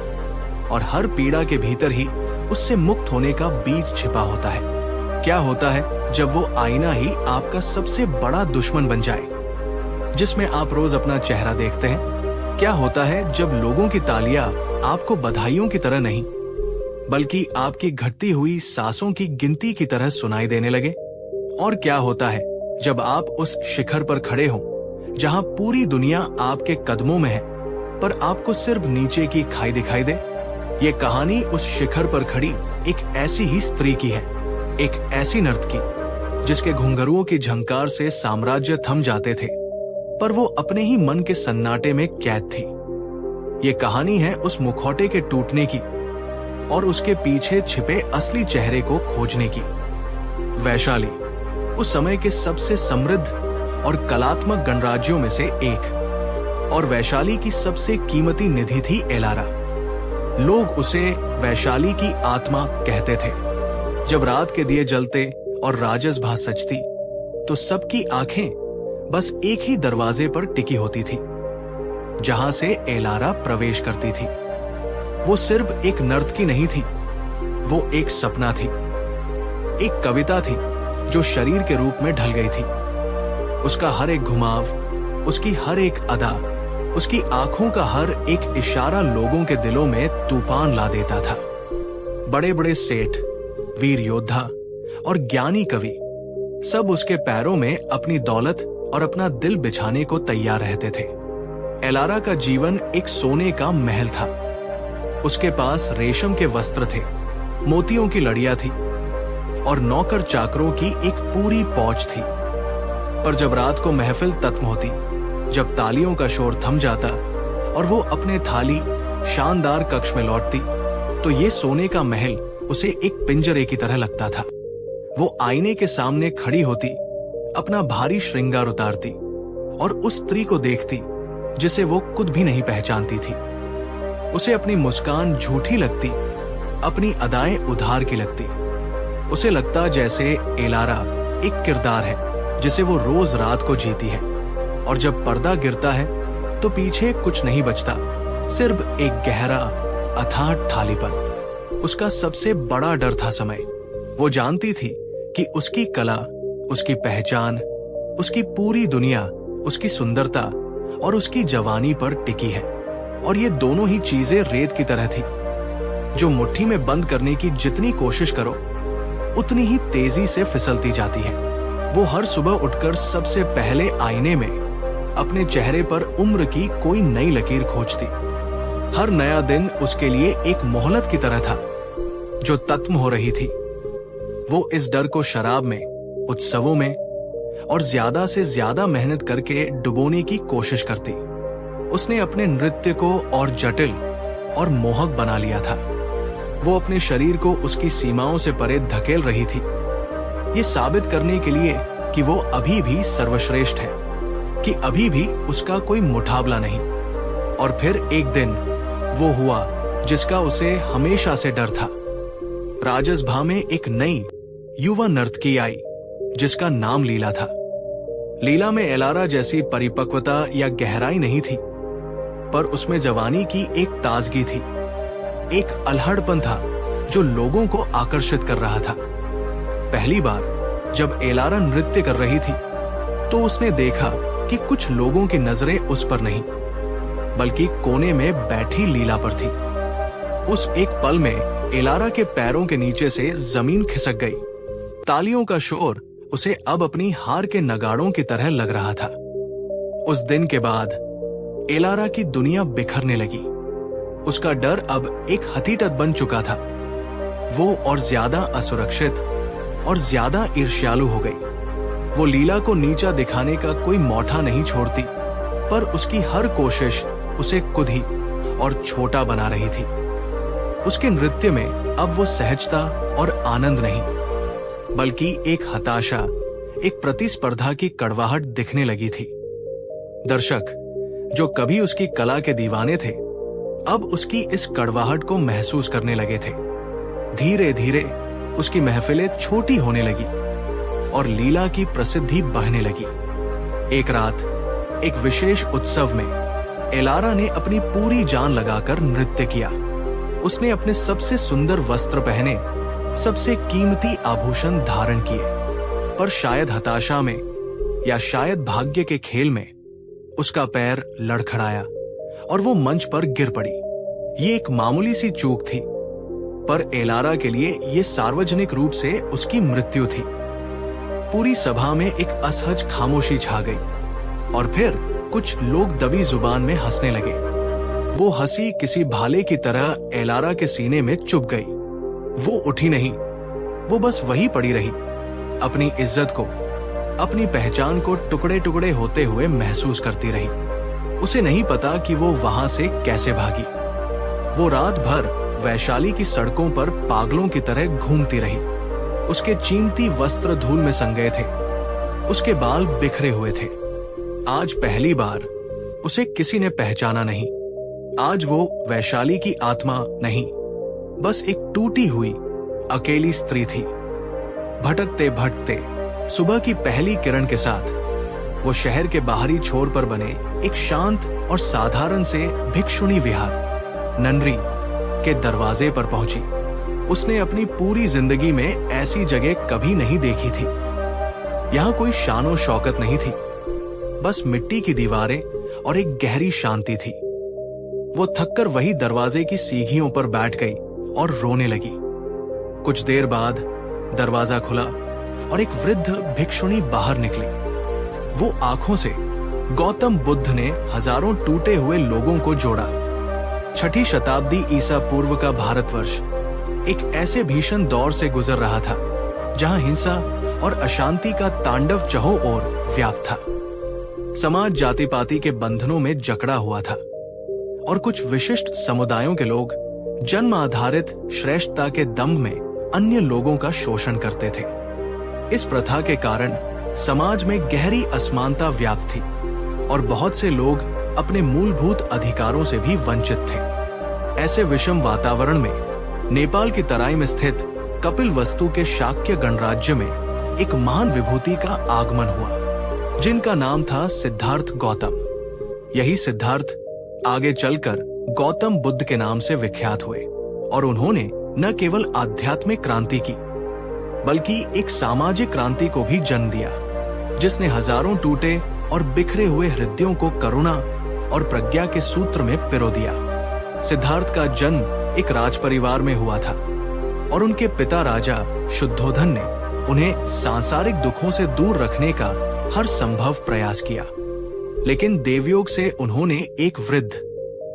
और हर पीड़ा के भीतर ही उससे मुक्त होने का बीज छिपा होता है। क्या होता है जब वो आईना ही आपका सबसे बड़ा दुश्मन बन जाए, जिसमें आप रोज अपना चेहरा देखते हैं? क्या होता है जब लोगों की तालियां आपको बधाइयों की तरह नहीं, बल्कि आपकी घटती हुई सांसों की गिनती की तरह सुनाई देने लगे? और क्या होता है जब आप उस शिखर पर खड़े हों, जहां पूरी दुनिया आपके कदमों में है, पर आपको सिर्फ नीचे की खाई दिखाई दे? ये कहानी उस शिखर पर खड़ी एक ऐसी ही स्त्री की है, एक ऐसी नर्तकी जिसके घुंघरुओं की झंकार से साम्राज्य थम जाते थे, पर वो अपने ही मन के सन्नाटे में कैद थी। ये कहानी है उस मुखौटे के टूटने की और उसके पीछे छिपे असली चेहरे को खोजने की। वैशाली उस समय के सबसे समृद्ध और कलात्मक गणराज्यों में से एक, और वैशाली की सबसे कीमती निधि थी एलारा। लोग उसे वैशाली की आत्मा कहते थे। जब रात के दिए जलते और राजसभा सजती, तो सबकी आंखें बस एक ही दरवाजे पर टिकी होती थी, जहां से एलारा प्रवेश करती थी। वो सिर्फ एक नर्तकी नहीं थी, वो एक सपना थी, एक कविता थी जो शरीर के रूप में ढल गई थी। उसका हर एक घुमाव, उसकी हर एक अदा, उसकी आंखों का हर एक इशारा लोगों के दिलों में तूफान ला देता था। बड़े बड़े सेठ, वीर योद्धा और ज्ञानी कवि सब उसके पैरों में अपनी दौलत और अपना दिल बिछाने को तैयार रहते थे। एलारा का जीवन एक सोने का महल था। उसके पास रेशम के वस्त्र थे, मोतियों की लड़ियां थी और नौकर चाकरों की एक पूरी फौज थी। पर जब रात को महफिल खत्म होती, जब तालियों का शोर थम जाता और वो अपने थाली शानदार कक्ष में लौटती, तो ये सोने का महल उसे एक पिंजरे की तरह लगता था। वो आईने के सामने खड़ी होती, अपना भारी श्रृंगार उतारती और उस स्त्री को देखती जिसे वो खुद भी नहीं पहचानती थी। उसे अपनी मुस्कान झूठी लगती, अपनी अदाएं उधार की लगती। उसे लगता जैसे एलारा एक किरदार है जिसे वो रोज रात को जीती है, और जब पर्दा गिरता है तो पीछे कुछ नहीं बचता, सिर्फ एक गहरा अथाह ठालीपन। उसका सबसे बड़ा डर था समय। वो जानती थी कि उसकी कला, उसकी पहचान, उसकी पूरी दुनिया, उसकी सुंदरता और उसकी जवानी पर टिकी है, और ये दोनों ही चीजें रेत की तरह थी जो मुट्ठी में बंद करने की जितनी कोशिश करो उतनी ही तेजी से फिसलती जाती है। वो हर सुबह उठकर सबसे पहले आईने में अपने चेहरे पर उम्र की कोई नई लकीर खोजती। हर नया दिन उसके लिए एक मोहलत की तरह था जो खत्म हो रही थी। वो इस डर को शराब में, उत्सवों में और ज्यादा से ज्यादा मेहनत करके डुबोने की कोशिश करती। उसने अपने नृत्य को और जटिल और मोहक बना लिया था। वो अपने शरीर को उसकी सीमाओं से परे धकेल रही थी, ये साबित करने के लिए कि वो अभी भी सर्वश्रेष्ठ है, कि अभी भी उसका कोई मुकाबला नहीं। और फिर एक दिन वो हुआ जिसका उसे हमेशा से डर था। राजसभा में एक नई युवा नर्तकी आई जिसका नाम लीला था। लीला में एलारा जैसी परिपक्वता या गहराई नहीं थी, पर उसमें जवानी की एक ताजगी थी, एक अल्हड़पन था जो लोगों को आकर्षित कर रहा था। पहली बार जब एलारा नृत्य कर रही थी तो उसने देखा कि कुछ लोगों की नजरें उस पर नहीं बल्कि कोने में बैठी लीला पर थी। उस एक पल में एलारा के पैरों के नीचे से जमीन खिसक गई। तालियों का शोर उसे अब अपनी हार के नगाड़ों की तरह लग रहा था। उस दिन के बाद एलारा की दुनिया बिखरने लगी। उसका डर अब एक हकीकत बन चुका था। वो और ज्यादा असुरक्षित और ज्यादा ईर्ष्यालु हो गई। वो लीला को नीचा दिखाने का कोई मौका नहीं छोड़ती, पर उसकी हर कोशिश उसे खुद ही और छोटा बना रही थी। उसके नृत्य में अब वो सहजता और आनंद नहीं बल्कि एक हताशा, एक प्रतिस्पर्धा की कड़वाहट दिखने लगी थी। दर्शक जो कभी उसकी कला के दीवाने थे अब उसकी इस कड़वाहट को महसूस करने लगे थे। धीरे धीरे उसकी महफिलें छोटी होने लगी और लीला की प्रसिद्धि बढ़ने लगी। एक रात एक विशेष उत्सव में एलारा ने अपनी पूरी जान लगाकर नृत्य किया। उसने अपने सबसे सुंदर वस्त्र पहने, सबसे कीमती आभूषण धारण किए, पर शायद हताशा में या शायद भाग्य के खेल में उसका पैर लड़खड़ाया और वो मंच पर गिर पड़ी। ये एक मामूली सी चूक थी, पर एलारा के लिए ये सार्वजनिक रूप से उसकी मृत्यु थी। पूरी सभा में एक असहज खामोशी छा गई और फिर कुछ लोग दबी जुबान में हंसने लगे। वो हंसी किसी भाले की तरह एलारा के सीने में चुभ गई। वो उठी नहीं, वो बस वही पड़ी रही, अपनी इज्जत को, अपनी पहचान को टुकड़े टुकड़े होते हुए महसूस करती रही। उसे नहीं पता कि वो वहां से कैसे भागी। वो रात भर वैशाली की सड़कों पर पागलों की तरह घूमती रही। उसके कीमती वस्त्र धूल में संग गए थे, उसके बाल बिखरे हुए थे। आज पहली बार उसे किसी ने पहचाना नहीं। आज वो वैशाली की आत्मा नहीं, बस एक टूटी हुई अकेली स्त्री थी। भटकते भटकते सुबह की पहली किरण के साथ वो शहर के बाहरी छोर पर बने एक शांत और साधारण से भिक्षुणी विहार ननरी के दरवाजे पर पहुंची। उसने अपनी पूरी जिंदगी में ऐसी जगह कभी नहीं देखी थी। यहाँ कोई शानो शौकत नहीं थी, बस मिट्टी की दीवारें और एक गहरी शांति थी। वो थककर वही दरवाजे की सीढ़ियों पर बैठ गई और रोने लगी। कुछ देर बाद दरवाजा खुला और एक वृद्ध भिक्षुणी बाहर निकली। वो आंखों से गौतम बुद्ध ने हजारों टूटे हुए लोगों को जोड़ा। 6ठी शताब्दी ईसा पूर्व का भारतवर्ष एक ऐसे भीषण दौर से गुजर रहा था जहां हिंसा और अशांति का तांडव चहों ओर व्याप्त था। समाज जाति पाति के बंधनों में जकड़ा हुआ था और कुछ विशिष्ट समुदायों के लोग जन्म आधारित श्रेष्ठता के दम में अन्य लोगों का शोषण करते थे। इस प्रथा के कारण समाज में गहरी असमानता व्याप्त थी और बहुत से लोग अपने मूलभूत अधिकारों से भी वंचित थे। ऐसे विषम वातावरण में नेपाल की तराई में स्थित कपिलवस्तु के शाक्य गणराज्य में एक महान विभूति का आगमन हुआ, जिनका नाम था सिद्धार्थ गौतम। यही सिद्धार्थ आगे चलकर गौतम बुद्ध के नाम से विख्यात हुए और उन्होंने न केवल आध्यात्मिक क्रांति की, बल्कि एक सामाजिक क्रांति को भी जन्म दिया, जिसने हजारों टूटे और बिखरे हुए हृदयों को करुणा और प्रज्ञा के सूत्र में पिरो दिया। सिद्धार्थ का जन्म एक राज परिवार में हुआ था और उनके पिता राजा शुद्धोधन ने उन्हें सांसारिक दुखों से दूर रखने का हर संभव प्रयास किया। लेकिन देवयोग से उन्होंने एक वृद्ध,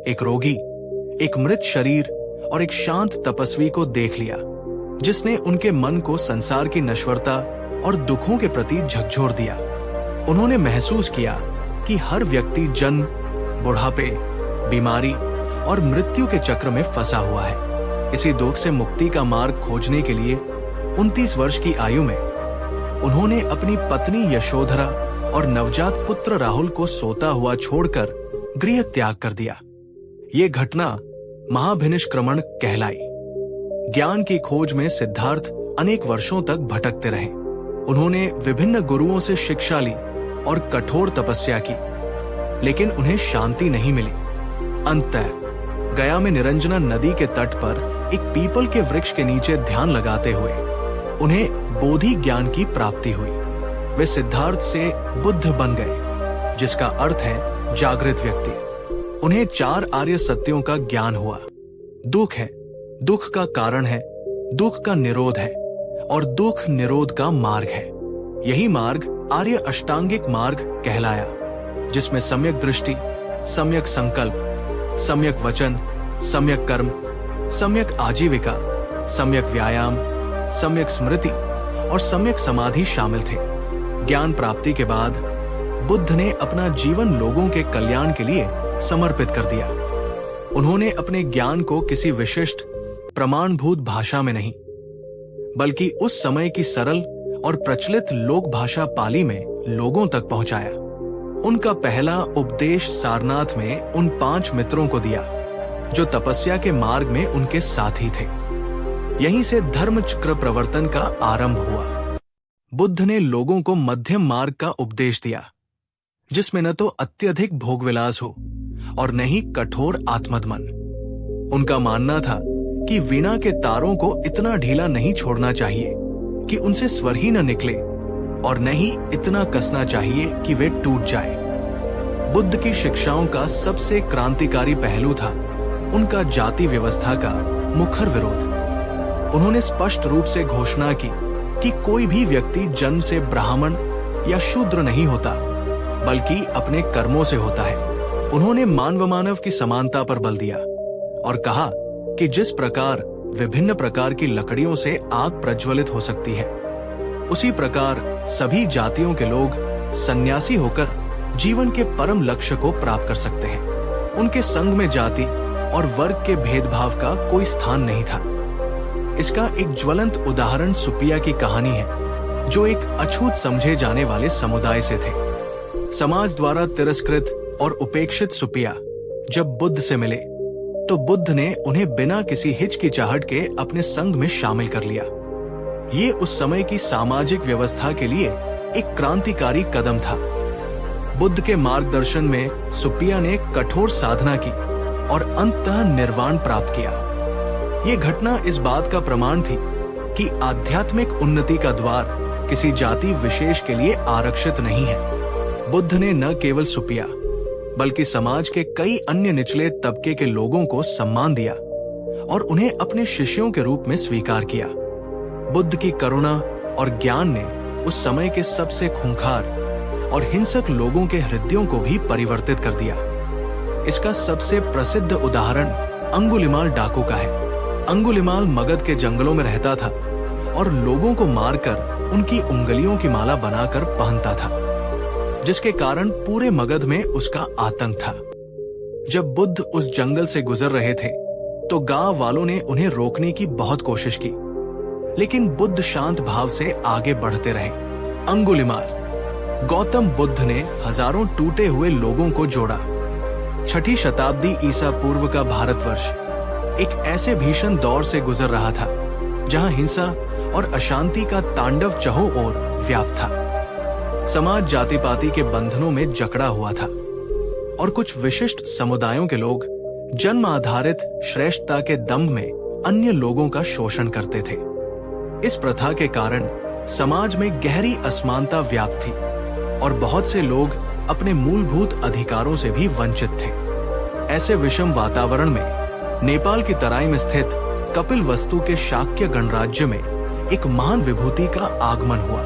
एक रोगी, एक मृत शरीर और एक शांत तपस्वी को देख लिया, जिसने उनके मन को संसार की नश्वरता और दुखों के प्रति झकझोर दिया। उन्होंने महसूस किया कि हर व्यक्ति जन्म, बुढ़ापे, बीमारी और मृत्यु के चक्र में फंसा हुआ है। इसी दुख से मुक्ति का मार्ग खोजने के लिए 29 वर्ष की आयु में उन्होंने अपनी पत्नी यशोधरा और नवजात पुत्र राहुल को सोता हुआ छोड़कर गृह त्याग कर दिया। ये घटना महाभिनिष्क्रमण कहलाई। ज्ञान की खोज में सिद्धार्थ अनेक वर्षों तक भटकते रहे। उन्होंने विभिन्न गुरुओं से शिक्षा ली और कठोर तपस्या की, लेकिन उन्हें शांति नहीं मिली। अंततः गया में निरंजना नदी के तट पर एक पीपल के वृक्ष के नीचे ध्यान लगाते हुए उन्हें बोधि ज्ञान की प्राप्ति हुई। वे सिद्धार्थ से बुद्ध बन गए, जिसका अर्थ है जागृत व्यक्ति। उन्हें 4 आर्य सत्यों का ज्ञान हुआ। दुख है, दुख का कारण है, दुख का निरोध है और दुख निरोध का मार्ग है। यही मार्ग आर्य अष्टांगिक मार्ग कहलाया, जिसमें सम्यक दृष्टि, सम्यक संकल्प, सम्यक वचन, सम्यक कर्म, सम्यक आजीविका, सम्यक व्यायाम, सम्यक स्मृति और सम्यक समाधि शामिल थे। ज्ञान प्राप्ति के बाद बुद्ध ने अपना जीवन लोगों के कल्याण के लिए समर्पित कर दिया। उन्होंने अपने ज्ञान को किसी विशिष्ट प्रमाणभूत भाषा में नहीं, बल्कि उस समय की सरल और प्रचलित लोक भाषा पाली में लोगों तक पहुंचाया। उनका पहला उपदेश सारनाथ में उन 5 मित्रों को दिया, जो तपस्या के मार्ग में उनके साथी थे। यहीं से धर्म चक्र प्रवर्तन का आरंभ हुआ। बुद्ध ने लोगों को मध्यम मार्ग का उपदेश दिया, जिसमें न तो अत्यधिक भोगविलास हो और न ही कठोर आत्मदमन। उनका मानना था कि वीणा के तारों को इतना ढीला नहीं छोड़ना चाहिए कि उनसे स्वर ही न निकले और न ही इतना कसना चाहिए कि वे टूट जाए। बुद्ध की शिक्षाओं का सबसे क्रांतिकारी पहलू था उनका जाति व्यवस्था का मुखर विरोध। उन्होंने स्पष्ट रूप से घोषणा की कि कोई भी व्यक्ति जन्म से ब्राह्मण या शूद्र नहीं होता, बल्कि अपने कर्मों से होता है। उन्होंने मानव मानव की समानता पर बल दिया और कहा कि जिस प्रकार विभिन्न प्रकार की लकड़ियों से आग प्रज्वलित हो सकती है, उसी प्रकार सभी जातियों के लोग सन्यासी होकर जीवन के परम लक्ष्य को प्राप्त कर सकते हैं। उनके संग में जाति और वर्ग के भेदभाव का कोई स्थान नहीं था। इसका एक ज्वलंत उदाहरण सुपिया की कहानी है, जो एक अछूत समझे जाने वाले समुदाय से थे। समाज द्वारा तिरस्कृत और उपेक्षित सुपिया जब बुद्ध से मिले, तो बुद्ध ने उन्हें बिना किसी हिचकिचाहट के अपने संग में शामिल कर लिया। ये उस समय की सामाजिक व्यवस्था के लिए एक क्रांतिकारी कदम था। बुद्ध के मार्गदर्शन में सुपिया ने कठोर साधना की और अंततः निर्वाण प्राप्त किया। ये घटना इस बात का प्रमाण थी कि आध्यात्मिक उन्नति का द्वार किसी जाति विशेष के लिए आरक्षित नहीं है। बुद्ध ने न केवल सुपिया, बल्कि समाज के कई अन्य निचले तबके के लोगों को सम्मान दिया और उन्हें अपने शिष्यों के रूप में स्वीकार किया। बुद्ध की करुणा और ज्ञान ने उस समय के सबसे खूंखार और हिंसक लोगों के हृदयों को भी परिवर्तित कर दिया। इसका सबसे प्रसिद्ध उदाहरण अंगुलिमाल डाकू का है। अंगुलिमाल मगध के जंगलों में रहता था और लोगों को मारकर उनकी उंगलियों की माला बनाकर पहनता था, जिसके कारण पूरे मगध में उसका आतंक था। जब बुद्ध उस जंगल से गुजर रहे थे, तो गांव वालों ने उन्हें रोकने की बहुत कोशिश की, लेकिन बुद्ध शांत भाव से आगे बढ़ते रहे। अंगुलिमाल, गौतम बुद्ध ने हजारों टूटे हुए लोगों को जोड़ा छठी शताब्दी ईसा पूर्व का भारतवर्ष एक ऐसे भीषण दौर से गुजर रहा था जहां हिंसा और अशांति का तांडव चहों ओर व्याप्त था। समाज जाति पाति के बंधनों में जकड़ा हुआ था और कुछ विशिष्ट समुदायों के लोग जन्म आधारित श्रेष्ठता के दंभ में अन्य लोगों का शोषण करते थे। इस प्रथा के कारण समाज में गहरी असमानता व्याप्त थी और बहुत से लोग अपने मूलभूत अधिकारों से भी वंचित थे। ऐसे विषम वातावरण में नेपाल की तराई में स्थित कपिलवस्तु के शाक्य गणराज्य में एक महान विभूति का आगमन हुआ,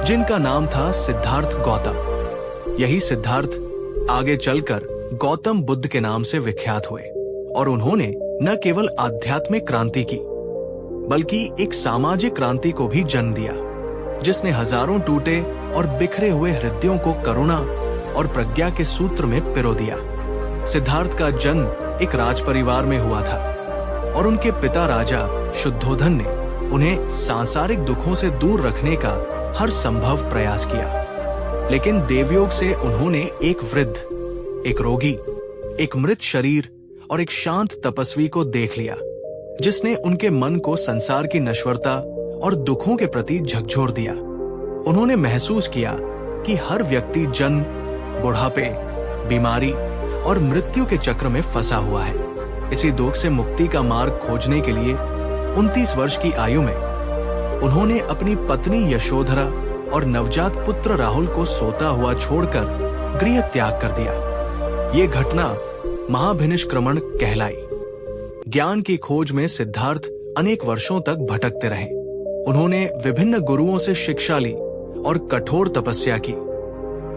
जिनका नाम था सिद्धार्थ गौतम। यही सिद्धार्थ आगे चलकर गौतम बुद्ध के नाम से विख्यात हुए और उन्होंने न केवल आध्यात्मिक क्रांति की बल्कि एक सामाजिक क्रांति को भी जन्म दिया, जिसने हजारों टूटे और बिखरे हुए हृदयों को करुणा और प्रज्ञा के सूत्र में पिरो दिया। सिद्धार्थ का जन्म एक राजपरिवार में हुआ था और उनके पिता राजा शुद्धोधन ने उन्हें सांसारिक दुखों से दूर रखने का हर संभव प्रयास किया। लेकिन देवयोग से उन्होंने एक वृद्ध, एक रोगी, एक मृत शरीर और एक शांत तपस्वी को देख लिया, जिसने उनके मन को संसार की नश्वरता और दुखों के प्रति झकझोर दिया। उन्होंने महसूस किया कि हर व्यक्ति जन्म, बुढ़ापे, बीमारी और मृत्यु के चक्र में फंसा हुआ है। इसी दुख से मुक्ति का मार्ग खोजने के लिए 29 वर्ष की आयु में उन्होंने अपनी पत्नी यशोधरा और नवजात पुत्र राहुल को सोता हुआ छोड़कर गृह त्याग कर दिया। ये घटना महाभिनिष्क्रमण कहलाई। ज्ञान की खोज में सिद्धार्थ अनेक वर्षों तक भटकते रहे। उन्होंने विभिन्न गुरुओं से शिक्षा ली और कठोर तपस्या की,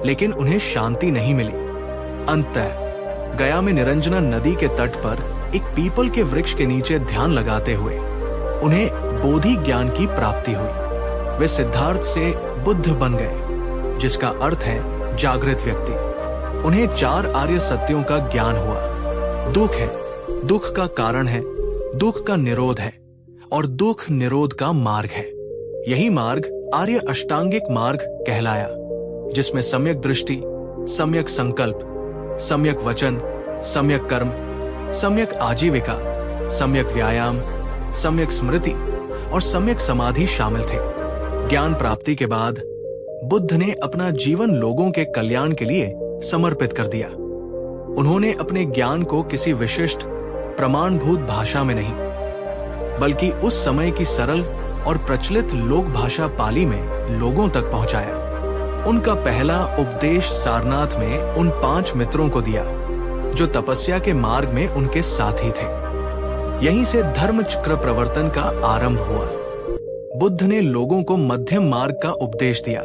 लेकिन उन्हें शांति नहीं मिली। अंततः गया में निरंजना नदी के तट पर एक पीपल के वृक्ष के नीचे ध्यान लगाते हुए उन्हें बोधि ज्ञान की प्राप्ति हुई। वे सिद्धार्थ से बुद्ध बन गए, जिसका अर्थ है जागृत व्यक्ति। उन्हें 4 आर्य सत्यों का ज्ञान हुआ। दुख है, दुख का कारण है, दुख का निरोध है और दुख निरोध का मार्ग है। यही मार्ग आर्य अष्टांगिक मार्ग कहलाया, जिसमें सम्यक दृष्टि, सम्यक संकल्प, सम्यक वचन, सम्यक कर्म, सम्यक आजीविका, सम्यक व्यायाम, सम्यक स्मृति और सम्यक समाधि शामिल थे। ज्ञान प्राप्ति के बाद बुद्ध ने अपना जीवन लोगों के कल्याण के लिए समर्पित कर दिया। उन्होंने अपने ज्ञान को किसी विशिष्ट प्रमाणभूत भाषा में नहीं, बल्कि उस समय की सरल और प्रचलित लोक भाषा पाली में लोगों तक पहुंचाया। उनका पहला उपदेश सारनाथ में उन 5 मित्रों को दिया जो तपस्या के मार्ग में उनके साथी थे। यहीं से धर्म चक्र प्रवर्तन का आरंभ हुआ। बुद्ध ने लोगों को मध्यम मार्ग का उपदेश दिया,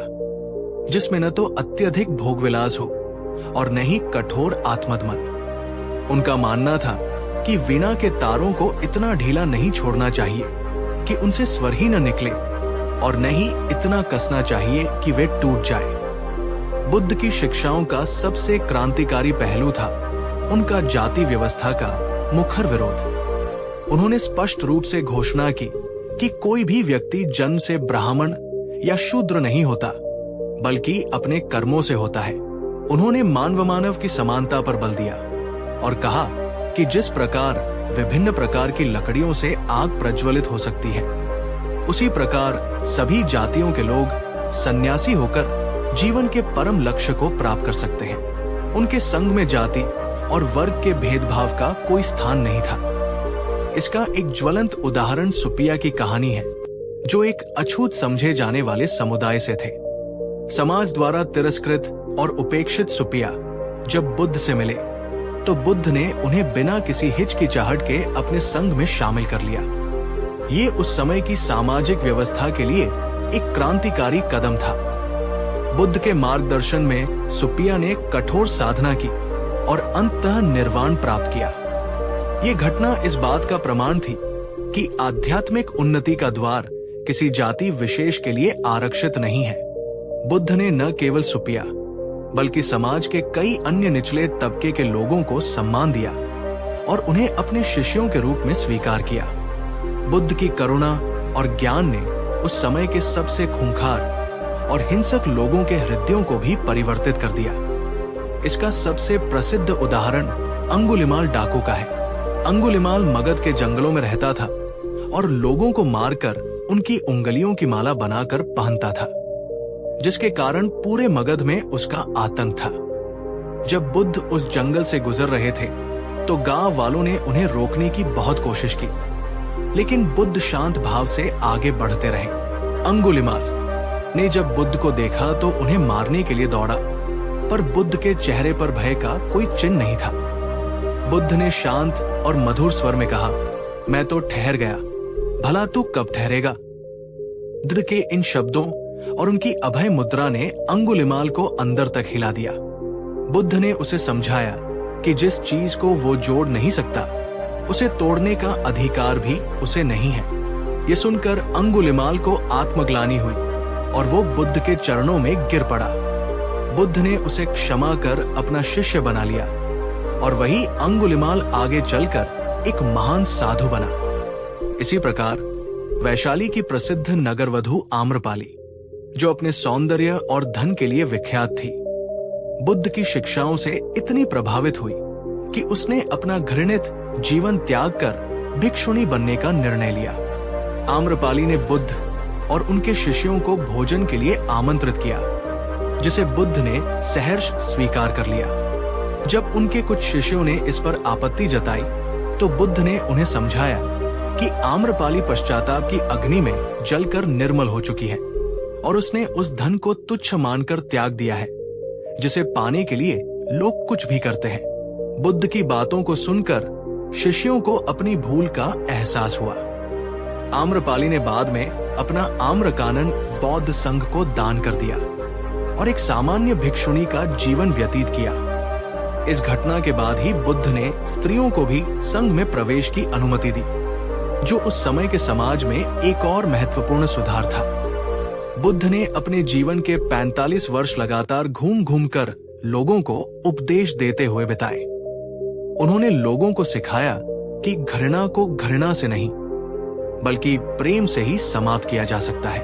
जिसमें न तो अत्यधिक भोगविलास हो और न ही कठोर आत्मदमन। उनका मानना था कि वीणा के तारों को इतना ढीला नहीं छोड़ना चाहिए कि उनसे स्वर ही न निकले और न ही इतना कसना चाहिए कि वे टूट जाए। बुद्ध की शिक्षाओं का सबसे क्रांतिकारी पहलू था उनका जाति व्यवस्था का मुखर विरोध। उन्होंने स्पष्ट रूप से घोषणा की कि कोई भी व्यक्ति जन्म से ब्राह्मण या शूद्र नहीं होता, बल्कि अपने कर्मों से होता है। उन्होंने मानव मानव की समानता पर बल दिया और कहा कि जिस प्रकार विभिन्न प्रकार की लकड़ियों से आग प्रज्वलित हो सकती है, उसी प्रकार सभी जातियों के लोग सन्यासी होकर जीवन के परम लक्ष्य को प्राप्त कर सकते हैं। उनके संग में जाति और वर्ग के भेदभाव का कोई स्थान नहीं था। इसका एक ज्वलंत उदाहरण सुपिया की कहानी है, जो एक अछूत समझे जाने वाले समुदाय से थे। समाज द्वारा तिरस्कृत और उपेक्षित सुपिया जब बुद्ध से मिले तो बुद्ध ने उन्हें बिना किसी हिचकिचाहट के अपने संघ में शामिल कर लिया। ये उस समय की सामाजिक व्यवस्था के लिए एक क्रांतिकारी कदम था। बुद्ध के मार्गदर्शन में सुपिया ने कठोर साधना की और अंततः निर्वाण प्राप्त किया। ये घटना इस बात का प्रमाण थी कि आध्यात्मिक उन्नति का द्वार किसी जाति विशेष के लिए आरक्षित नहीं है। बुद्ध ने न केवल सुपिया बल्कि समाज के कई अन्य निचले तबके के लोगों को सम्मान दिया और उन्हें अपने शिष्यों के रूप में स्वीकार किया। बुद्ध की करुणा और ज्ञान ने उस समय के सबसे खूंखार और हिंसक लोगों के हृदयों को भी परिवर्तित कर दिया। इसका सबसे प्रसिद्ध उदाहरण अंगुलिमाल डाकू का है। अंगुलिमाल मगध के जंगलों में रहता था और लोगों को मारकर उनकी उंगलियों की माला बनाकर पहनता था, जिसके कारण पूरे मगध में उसका आतंक था। जब बुद्ध उस जंगल से गुजर रहे थे तो गांव वालों ने उन्हें रोकने की बहुत कोशिश की, लेकिन बुद्ध शांत भाव से आगे बढ़ते रहे। अंगुलिमाल ने जब बुद्ध को देखा तो उन्हें मारने के लिए दौड़ा, पर बुद्ध के चेहरे पर भय का कोई चिन्ह नहीं था। बुद्ध ने शांत और मधुर स्वर में कहा, मैं तो ठहर गया, भला तू कब ठहरेगा? बुद्ध के इन शब्दों और उनकी अभय मुद्रा ने अंगुलिमाल को अंदर तक हिला दिया। बुद्ध ने उसे समझाया कि जिस चीज को वो जोड़ नहीं सकता, उसे तोड़ने का अधिकार भी उसे नहीं है। ये सुनकर अंगुलिमाल को आत्मग्लानि हुई और वो बुद्ध के चरणों में गिर पड़ा। बुद्ध ने उसे क्षमा कर अपना शिष्य बना लिया और वही अंगुलिमाल आगे चलकर एक महान साधु बना। इसी प्रकार वैशाली की प्रसिद्ध नगरवधु आम्रपाली, जो अपने सौंदर्य और धन के लिए विख्यात थी, बुद्ध की शिक्षाओं से इतनी प्रभावित हुई कि उसने अपना घृणित जीवन त्याग कर भिक्षुणी बनने का निर्णय लिया। आम्रपाली ने बुद्ध और उनके शिष्यों को भोजन के लिए आमंत्रित किया, जिसे बुद्ध ने सहर्ष स्वीकार कर लिया। जब उनके कुछ शिष्यों ने इस पर आपत्ति जताई तो बुद्ध ने उन्हें समझाया कि आम्रपाली पश्चाताप की अग्नि में जलकर निर्मल हो चुकी है और उसने उस धन को तुच्छ मानकर त्याग दिया है, जिसे पाने के लिए लोग कुछ भी करते हैं। बुद्ध की बातों को सुनकर शिष्यों को अपनी भूल का एहसास हुआ। आम्रपाली ने बाद में अपना आम्रकानन बौद्ध संघ को दान कर दिया और एक सामान्य भिक्षुणी का जीवन व्यतीत किया। इस घटना के बाद ही बुद्ध ने स्त्रियों को भी संघ में प्रवेश की अनुमति दी, जो उस समय के समाज में एक और महत्वपूर्ण सुधार था। बुद्ध ने अपने जीवन के 45 वर्ष लगातार घूम घूम कर लोगों को उपदेश देते हुए बिताए। उन्होंने लोगों को सिखाया कि घृणा को घृणा से नहीं, बल्कि प्रेम से ही समाप्त किया जा सकता है।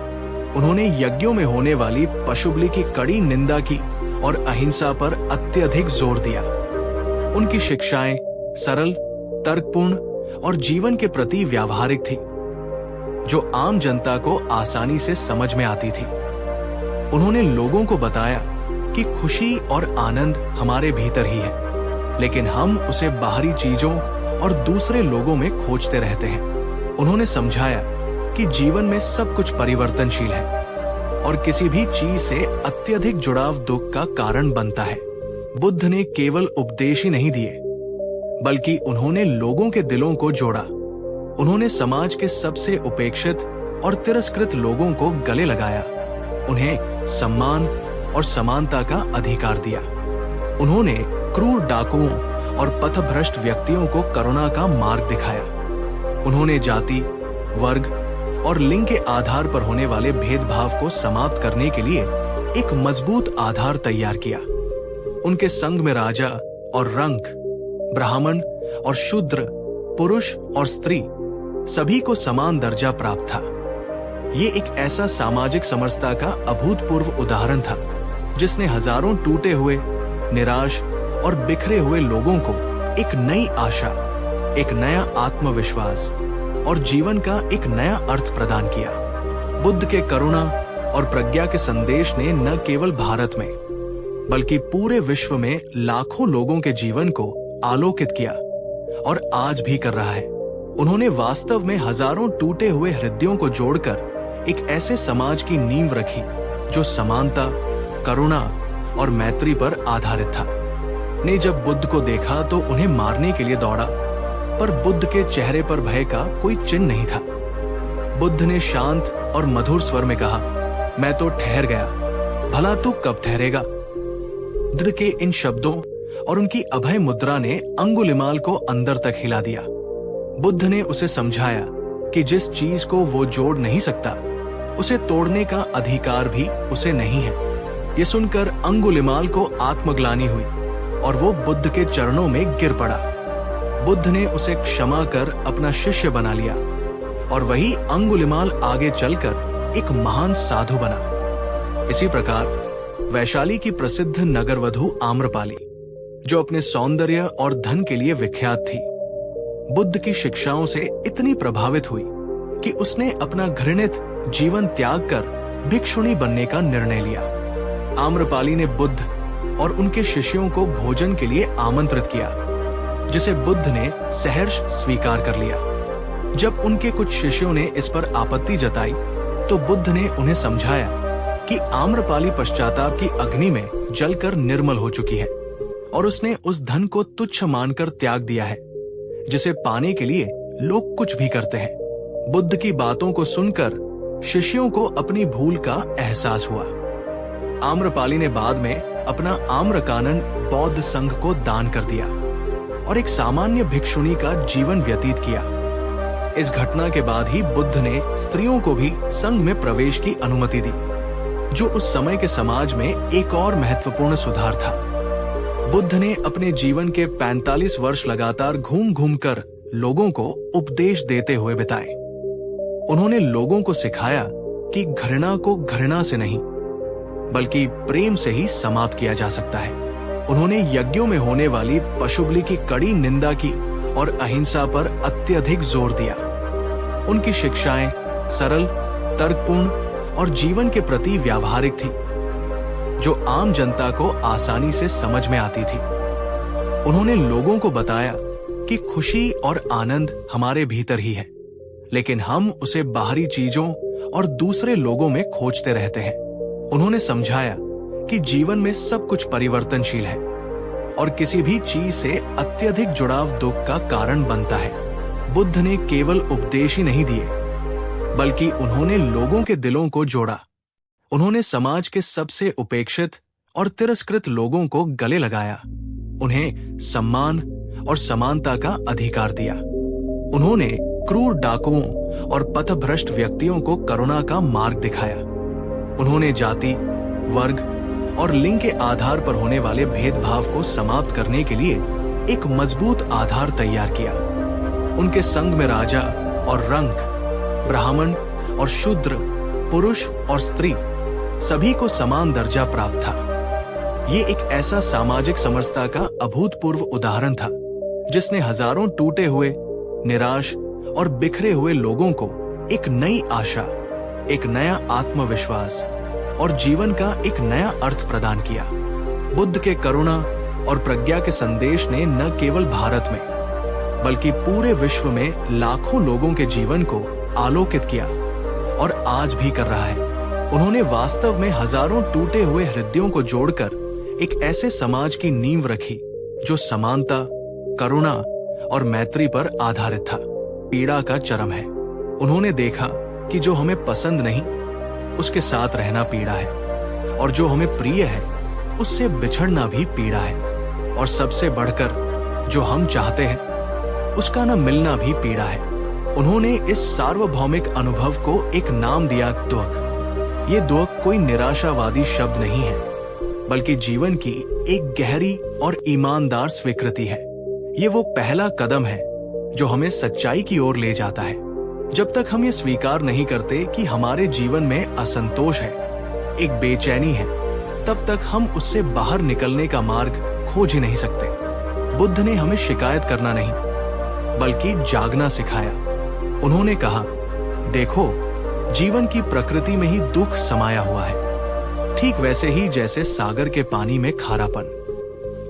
उन्होंने यज्ञों में होने वाली पशुबलि की कड़ी निंदा की और अहिंसा पर अत्यधिक जोर दिया। उनकी शिक्षाएं सरल, तर्कपूर्ण और जीवन के प्रति व्यावहारिक थी, जो आम जनता को आसानी से समझ में आती थी। उन्होंने लोगों को बताया कि खुशी और आनंद हमारे भीतर ही है, लेकिन हम उसे बाहरी चीजों और दूसरे लोगों में खोजते रहते हैं। उन्होंने समझाया कि जीवन में सब कुछ परिवर्तनशील है और किसी भी चीज से अत्यधिक जुड़ाव दुख का कारण बनता है। बुद्ध ने केवल उपदेश ही नहीं दिए, बल्कि उन्होंने लोगों के दिलों को जोड़ा। उन्होंने समाज के सबसे उपेक्षित और तिरस्कृत लोगों को गले लगाया, उन्हें सम्मान और समानता का अधिकार दिया। उन्होंने क्रूर डाकुओं और पथभ्रष्ट व्यक्तियों को करुणा का मार्ग दिखाया। उन्होंने जाति, वर्ग और लिंग के आधार पर होने वाले भेदभाव को समाप्त करने के लिए एक मजबूत आधार तैयार किया। उनके संग में राजा और रंक, ब्राह्मण और शूद्र, पुरुष और स्त्री सभी को समान दर्जा प्राप्त था। ये एक ऐसा सामाजिक समरसता का अभूतपूर्व उदाहरण था, जिसने हजारों टूटे हुए, निराश और बिखरे हुए लोगों को एक नई आशा, एक नया आत्मविश्वास और जीवन का एक नया अर्थ प्रदान किया। बुद्ध के करुणा और प्रज्ञा के संदेश ने न केवल भारत में, बल्कि पूरे विश्व में लाखों लोगों के जीवन को आलोकित किया और आज भी कर रहा है। उन्होंने वास्तव में हजारों टूटे हुए हृदयों को जोड़कर एक ऐसे समाज की नींव रखी जो समानता, करुणा और मैत्री पर आधारित था। ने जब बुद्ध को देखा तो उन्हें मारने के लिए दौड़ा, पर बुद्ध के चेहरे पर भय का कोई चिन्ह नहीं था। बुद्ध ने शांत और मधुर स्वर में कहा, मैं तो ठहर गया, भला तू कब ठहरेगा? बुद्ध के इन शब्दों और उनकी अभय मुद्रा ने अंगुलिमाल को अंदर तक हिला दिया। बुद्ध ने उसे समझाया कि जिस चीज को वो जोड़ नहीं सकता, उसे तोड़ने का अधिकार भी उसे नहीं है। ये सुनकर अंगुलिमाल को आत्मग्लानि हुई और वो बुद्ध के चरणों में गिर पड़ा। बुद्ध ने उसे क्षमा कर अपना शिष्य बना लिया और वही अंगुलिमाल आगे चलकर एक महान साधु बना। इसी प्रकार वैशाली की प्रसिद्ध नगरवधु आम्रपाली, जो अपने सौंदर्य और धन के लिए विख्यात थी। बुद्ध की शिक्षाओं से इतनी प्रभावित हुई कि उसने अपना घृणित जीवन त्याग कर भिक्षुणी बनने का निर्णय लिया। आम्रपाली ने बुद्ध और उनके शिष्यों को भोजन के लिए आमंत्रित किया, जिसे बुद्ध ने सहर्ष स्वीकार कर लिया। जब उनके कुछ शिष्यों ने इस पर आपत्ति जताई तो बुद्ध ने उन्हें समझाया कि आम्रपाली पश्चाताप की अग्नि में जलकर निर्मल हो चुकी है और उसने उस धन को तुच्छ मानकर त्याग दिया है, जिसे पाने के लिए लोग कुछ भी करते हैं। बुद्ध की बातों को सुनकर शिष्यों को अपनी भूल का एहसास हुआ। आम्रपाली ने बाद में अपना आम्रकानन बौद्ध संघ को दान कर दिया और एक सामान्य भिक्षुणी का जीवन व्यतीत किया। इस घटना के बाद ही बुद्ध ने स्त्रियों को भी संघ में प्रवेश की अनुमति दी, जो उस समय के समाज में एक और महत्वपूर्ण सुधार था। बुद्ध ने अपने जीवन के 45 वर्ष लगातार घूम घूम कर लोगों को उपदेश देते हुए बिताए। उन्होंने लोगों को सिखाया कि घृणा को घृणा से नहीं बल्कि प्रेम से ही समाप्त किया जा सकता है। उन्होंने यज्ञों में होने वाली पशुबलि की कड़ी निंदा की और अहिंसा पर अत्यधिक जोर दिया। उनकी शिक्षाएं सरल, तर्कपूर्ण और जीवन के प्रति व्यावहारिक थी, जो आम जनता को आसानी से समझ में आती थी। उन्होंने लोगों को बताया कि खुशी और आनंद हमारे भीतर ही है, लेकिन हम उसे बाहरी चीजों और दूसरे लोगों में खोजते रहते हैं। उन्होंने समझाया कि जीवन में सब कुछ परिवर्तनशील है और किसी भी चीज से अत्यधिक जुड़ाव दुख का कारण बनता है। बुद्ध ने केवल उपदेश ही नहीं दिए, बल्कि उन्होंने लोगों के दिलों को जोड़ा। उन्होंने समाज के सबसे उपेक्षित और तिरस्कृत लोगों को गले लगाया, उन्हें सम्मान और समानता का अधिकार दिया। उन्होंने क्रूर डाकुओं और पथभ्रष्ट व्यक्तियों को करुणा का मार्ग दिखाया। उन्होंने जाति, वर्ग और लिंग के आधार पर होने वाले भेदभाव को समाप्त करने के लिए एक मजबूत आधार तैयार किया। उनके संग में राजा और रंक, ब्राह्मण और शूद्र, पुरुष और स्त्री सभी को समान दर्जा प्राप्त था। ये एक ऐसा सामाजिक समरसता का अभूतपूर्व उदाहरण था, जिसने हजारों टूटे हुए, निराश और बिखरे हुए लोगों को एक नई आशा, एक नया आत्मविश्वास और जीवन का एक नया अर्थ प्रदान किया। बुद्ध के करुणा और प्रज्ञा के संदेश ने न केवल भारत में बल्कि पूरे विश्व में लाखों लोगों के जीवन को आलोकित किया और आज भी कर रहा है। उन्होंने वास्तव में हजारों टूटे हुए हृदयों को जोड़कर एक ऐसे समाज की नींव रखी जो समानता, करुणा और मैत्री पर आधारित था। पीड़ा का चरम है। उन्होंने देखा कि जो हमें पसंद नहीं उसके साथ रहना पीड़ा है, और जो हमें प्रिय है उससे बिछड़ना भी पीड़ा है, और सबसे बढ़कर जो हम चाहते हैं उसका न मिलना भी पीड़ा है। उन्होंने इस सार्वभौमिक अनुभव को एक नाम दिया, दुख। ये दुख कोई निराशावादी शब्द नहीं है, बल्कि जीवन की एक गहरी और ईमानदार स्वीकृति है। ये वो पहला कदम है जो हमें सच्चाई की ओर ले जाता है। जब तक हम ये स्वीकार नहीं करते कि हमारे जीवन में असंतोष है, एक बेचैनी है, तब तक हम उससे बाहर निकलने का मार्ग खोज ही नहीं सकते। बुद्ध ने हमें शिकायत करना नहीं, बल्कि जागना सिखाया। उन्होंने कहा, देखो, जीवन की प्रकृति में ही दुख समाया हुआ है, ठीक वैसे ही जैसे सागर के पानी में खारापन।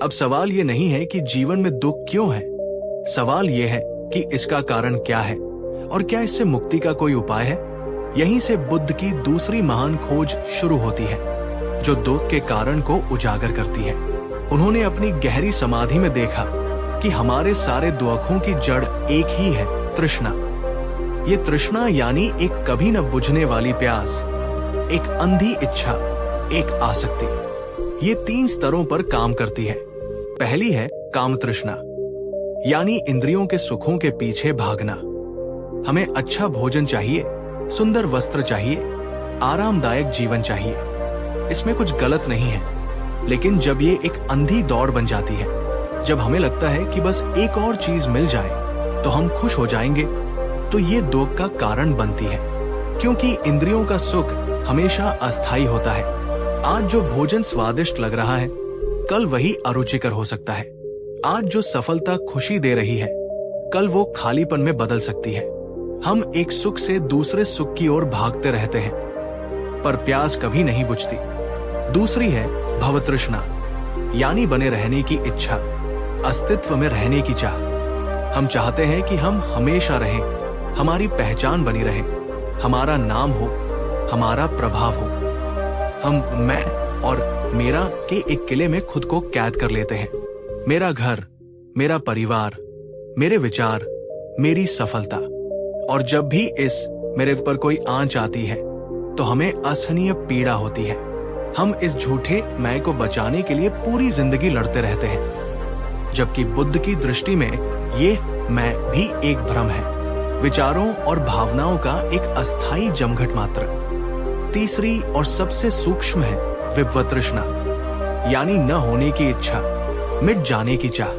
अब सवाल ये नहीं है कि जीवन में दुख क्यों है, सवाल ये है कि इसका कारण क्या है और क्या इससे मुक्ति का कोई उपाय है। यहीं से बुद्ध की दूसरी महान खोज शुरू होती है, जो दुख के कारण को उजागर करती है। उन्होंने अपनी गहरी समाधि में देखा कि हमारे सारे दुखों की जड़ एक ही है, तृष्णा। ये तृष्णा यानी एक कभी न बुझने वाली प्यास, एक अंधी इच्छा, एक आसक्ति। ये 3 स्तरों पर काम करती है। पहली है काम तृष्णा, यानी इंद्रियों के सुखों के पीछे भागना। हमें अच्छा भोजन चाहिए, सुंदर वस्त्र चाहिए, आरामदायक जीवन चाहिए। इसमें कुछ गलत नहीं है, लेकिन जब ये एक अंधी दौड़ बन जाती है, जब हमें लगता है कि बस एक और चीज मिल जाए तो हम खुश हो जाएंगे, तो ये दुख का कारण बनती है, क्योंकि इंद्रियों का सुख हमेशा अस्थायी होता है। आज जो भोजन स्वादिष्ट लग रहा है, कल वही अरुचिकर हो सकता है। आज जो सफलता खुशी दे रही है, कल वो खालीपन में बदल सकती है। हम एक सुख से दूसरे सुख की ओर भागते रहते हैं, पर प्यास कभी नहीं बुझती। दूसरी है भवतृष्णा, यानी बने रहने की इच्छा, अस्तित्व में रहने की चाह। हम चाहते हैं कि हम हमेशा रहें, हमारी पहचान बनी रहे, हमारा नाम हो, हमारा प्रभाव हो। हम मैं और मेरा के एक किले में खुद को कैद कर लेते हैं। मेरा घर, मेरा परिवार, मेरे विचार, मेरी सफलता। और जब भी इस मेरे पर कोई आंच आती है तो हमें असहनीय पीड़ा होती है। हम इस झूठे मैं को बचाने के लिए पूरी जिंदगी लड़ते रहते हैं, जबकि बुद्ध की दृष्टि में ये मैं भी एक भ्रम है, विचारों और भावनाओं का एक अस्थायी जमघट मात्र। तीसरी और सबसे सूक्ष्म है विभवतृष्णा, यानी न होने की इच्छा, मिट जाने की चाह।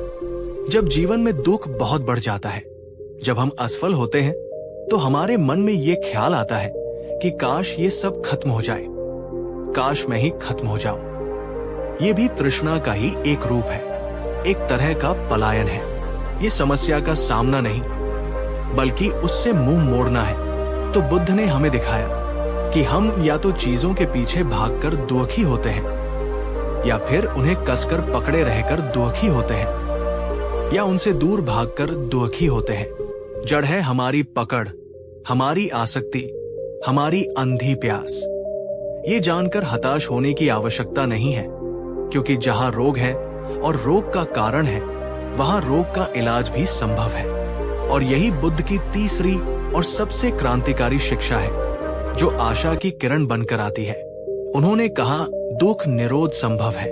जब जीवन में दुख बहुत बढ़ जाता है, जब हम असफल होते हैं, तो हमारे मन में ये ख्याल आता है कि काश ये सब खत्म हो जाए, काश मैं ही खत्म हो जाऊं। ये भी तृष्णा का ही एक रूप है, एक तरह का पलायन है। ये समस्या का सामना नहीं, बल्कि उससे मुंह मोड़ना है। तो बुद्ध ने हमें दिखाया कि हम या तो चीजों के पीछे भागकर दुखी होते हैं, या फिर उन्हें कसकर पकड़े रहकर दुखी होते हैं, या उनसे दूर भागकर दुखी होते हैं। जड़ है हमारी पकड़, हमारी आसक्ति, हमारी अंधी प्यास। ये जानकर हताश होने की आवश्यकता नहीं है, क्योंकि जहां रोग है और रोग का कारण है, वहां रोग का इलाज भी संभव है। और यही बुद्ध की तीसरी और सबसे क्रांतिकारी शिक्षा है, जो आशा की किरण बनकर आती है। उन्होंने कहा, दुख निरोध संभव है।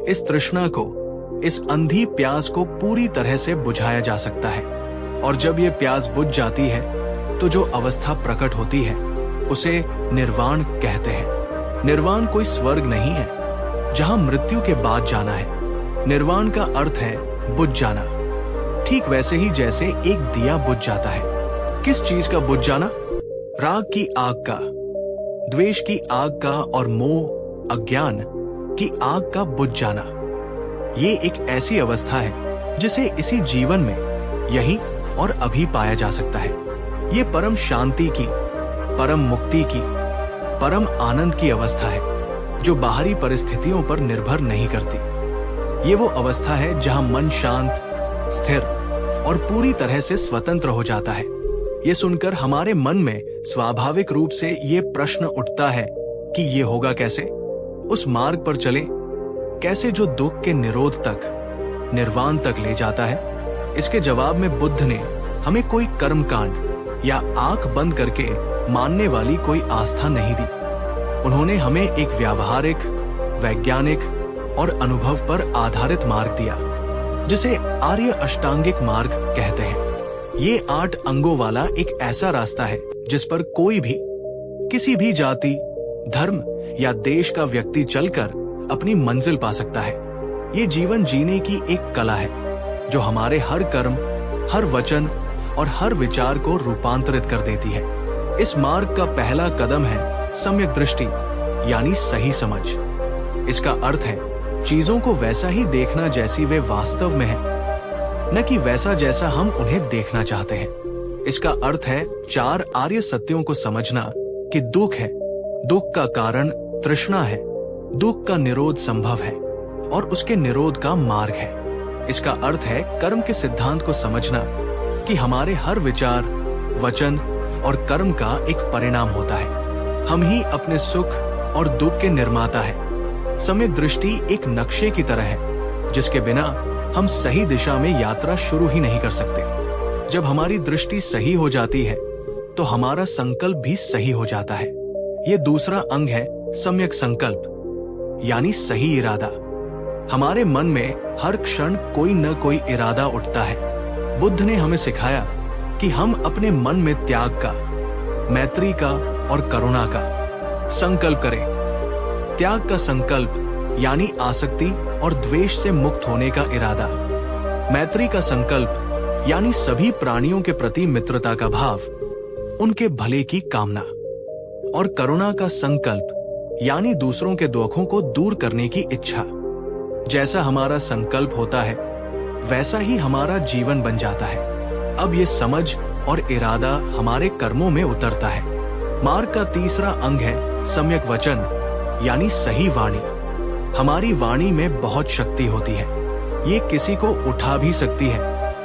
इस तृष्णा को, इस अंधी प्यास को पूरी तरह से बुझाया जा सकता है। और जब ये प्यास बुझ जाती है, तो जो अवस्था प्रकट होती है, उसे निर्वाण कहते हैं। निर्वाण कोई स्वर्ग नहीं है, जहां मृत्यु के बाद जाना है। निर्वाण का अर्थ है बुझ जाना, ठीक वैसे ही जैसे एक दिया बुझ जाता है। किस चीज का बुझ जाना? राग की आग का, द्वेष की आग का और मोह अज्ञान की आग का बुझ जाना। ये एक ऐसी अवस्था है जिसे इसी जीवन में, यहीं और अभी पाया जा सकता है। ये परम शांति की, परम मुक्ति की, परम आनंद की अवस्था है, जो बाहरी परिस्थितियों पर निर्भर नहीं करती। ये वो अवस्था है जहां मन शांत, स्थिर और पूरी तरह से स्वतंत्र हो जाता है। ये सुनकर हमारे मन में स्वाभाविक रूप से ये प्रश्न उठता है कि ये होगा कैसे? उस मार्ग पर चले कैसे जो दुख के निरोध तक, निर्वाण तक ले जाता है? इसके जवाब में बुद्ध ने हमें कोई कर्मकांड या आंख बंद करके मानने वाली कोई आस्था नहीं दी। उन्होंने हमें एक व्यावहारिक, वैज्ञानिक और अनुभव पर आधारित मार्ग दिया, जिसे आर्य अष्टांगिक मार्ग कहते हैं। ये 8 अंगों वाला एक ऐसा रास्ता है जिस पर कोई भी, किसी भी जाति, धर्म या देश का व्यक्ति चलकर अपनी मंजिल पा सकता है। ये जीवन जीने की एक कला है, जो हमारे हर कर्म, हर वचन और हर विचार को रूपांतरित कर देती है। इस मार्ग का पहला कदम है सम्यक दृष्टि, यानी सही समझ। इसका अर्थ है चीजों को वैसा ही देखना जैसी वे वास्तव में है, न कि वैसा जैसा हम उन्हें देखना चाहते हैं। इसका अर्थ है 4 आर्य सत्यों को समझना कि दुख है, दुख का कारण तृष्णा है, दुख का निरोध संभव है और उसके निरोध का मार्ग है। इसका अर्थ है कर्म के सिद्धांत को समझना कि हमारे हर विचार, वचन और कर्म का एक परिणाम होता है। हम ही अपने सुख और दुख के निर्माता है। सम्यक दृष्टि एक नक्शे की तरह है, जिसके बिना हम सही दिशा में यात्रा शुरू ही नहीं कर सकते। जब हमारी दृष्टि सही हो जाती है, तो हमारा संकल्प भी सही हो जाता है। ये दूसरा अंग है सम्यक संकल्प, यानी सही इरादा। हमारे मन में हर क्षण कोई न कोई इरादा उठता है। बुद्ध ने हमें सिखाया कि हम अपने मन में त्याग का, मैत्री का और करुणा का संकल्प करें। त्याग का संकल्प यानी आसक्ति और द्वेष से मुक्त होने का इरादा, मैत्री का संकल्प यानी सभी प्राणियों के प्रति मित्रता का भाव, उनके भले की कामना, और करुणा का संकल्प यानी दूसरों के दुखों को दूर करने की इच्छा। जैसा हमारा संकल्प होता है वैसा ही हमारा जीवन बन जाता है। अब ये समझ और इरादा हमारे कर्मों में उतरता है। मार्ग का तीसरा अंग है सम्यक वचन, यानी सही वाणी। हमारी वाणी में बहुत शक्ति होती है। ये किसी को उठा भी सकती है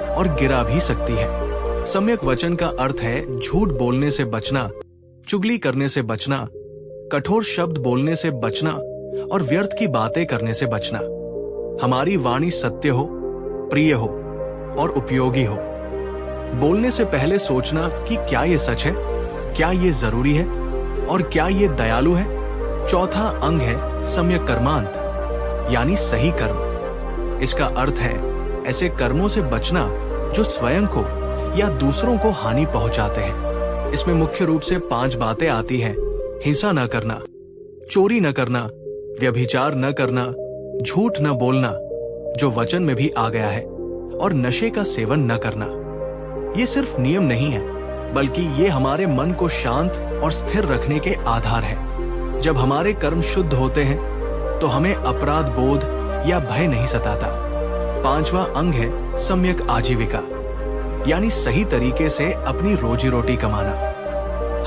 और गिरा भी सकती है। सम्यक वचन का अर्थ है झूठ बोलने से बचना, चुगली करने से बचना, कठोर शब्द बोलने से बचना और व्यर्थ की बातें करने से बचना। हमारी वाणी सत्य हो, प्रिय हो और उपयोगी हो। बोलने से पहले सोचना कि क्या ये सच है, क्या ये जरूरी है और क्या ये दयालु है। चौथा अंग है सम्यक कर्मांत, यानी सही कर्म। इसका अर्थ है ऐसे कर्मों से बचना जो स्वयं को या दूसरों को हानि पहुंचाते हैं। इसमें मुख्य रूप से 5 बातें आती हैं। हिंसा न करना, चोरी न करना, व्यभिचार न करना, झूठ न बोलना, जो वचन में भी आ गया है, और नशे का सेवन न करना। ये सिर्फ नियम नहीं है, बल्कि ये हमारे मन को शांत और स्थिर रखने के आधार है। जब हमारे कर्म शुद्ध होते हैं तो हमें अपराध बोध या भय नहीं सताता। 5वां अंग है सम्यक आजीविका, यानी सही तरीके से अपनी रोजी रोटी कमाना।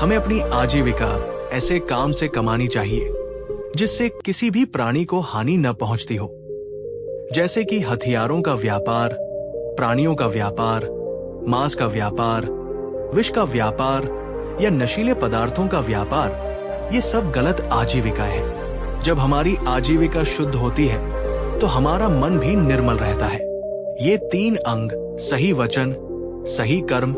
हमें अपनी आजीविका ऐसे काम से कमानी चाहिए जिससे किसी भी प्राणी को हानि न पहुंचती हो, जैसे कि हथियारों का व्यापार, प्राणियों का व्यापार, मांस का व्यापार, विष का व्यापार या नशीले पदार्थों का व्यापार। ये सब गलत आजीविका है। जब हमारी आजीविका शुद्ध होती है तो हमारा मन भी निर्मल रहता है। ये 3 अंग, सही वचन, सही कर्म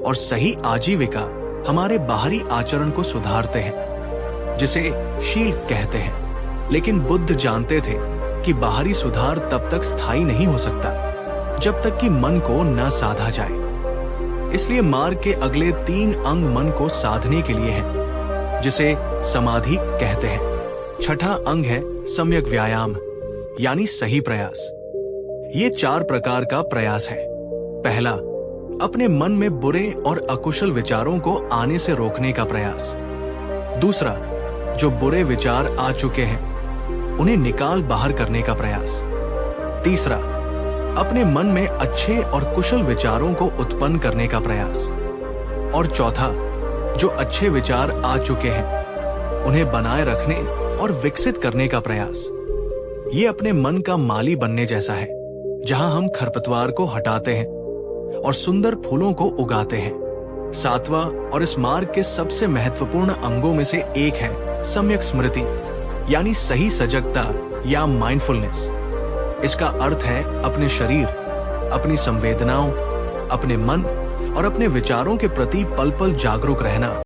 और सही आजीविका, हमारे बाहरी आचरण को सुधारते हैं, जिसे शील कहते हैं। लेकिन बुद्ध जानते थे कि बाहरी सुधार तब तक स्थायी नहीं हो सकता जब तक कि मन को न साधा जाए। इसलिए मार्ग के अगले 3 अंग मन को साधने के लिए हैं, जिसे समाधि कहते हैं। छठा अंग है सम्यक व्यायाम, यानी सही प्रयास। ये 4 प्रकार का प्रयास है। पहला, अपने मन में बुरे और अकुशल विचारों को आने से रोकने का प्रयास। दूसरा, जो बुरे विचार आ चुके हैं उन्हें निकाल बाहर करने का प्रयास। तीसरा, अपने मन में अच्छे और कुशल विचारों को उत्पन्न करने का प्रयास। और चौथा, जो अच्छे विचार आ चुके हैं उन्हें बनाए रखने और विकसित करने का प्रयास। ये अपने मन का माली बनने जैसा है, जहां हम खरपतवार को हटाते हैं और सुंदर फूलों को उगाते हैं। 7वां और इस मार्ग के सबसे महत्वपूर्ण अंगों में से एक है सम्यक स्मृति, यानी सही सजगता या माइंडफुलनेस। इसका अर्थ है अपने शरीर, अपनी संवेदनाओं, अपने मन और अपने विचारों के प्रति पल पल जागरूक रहना।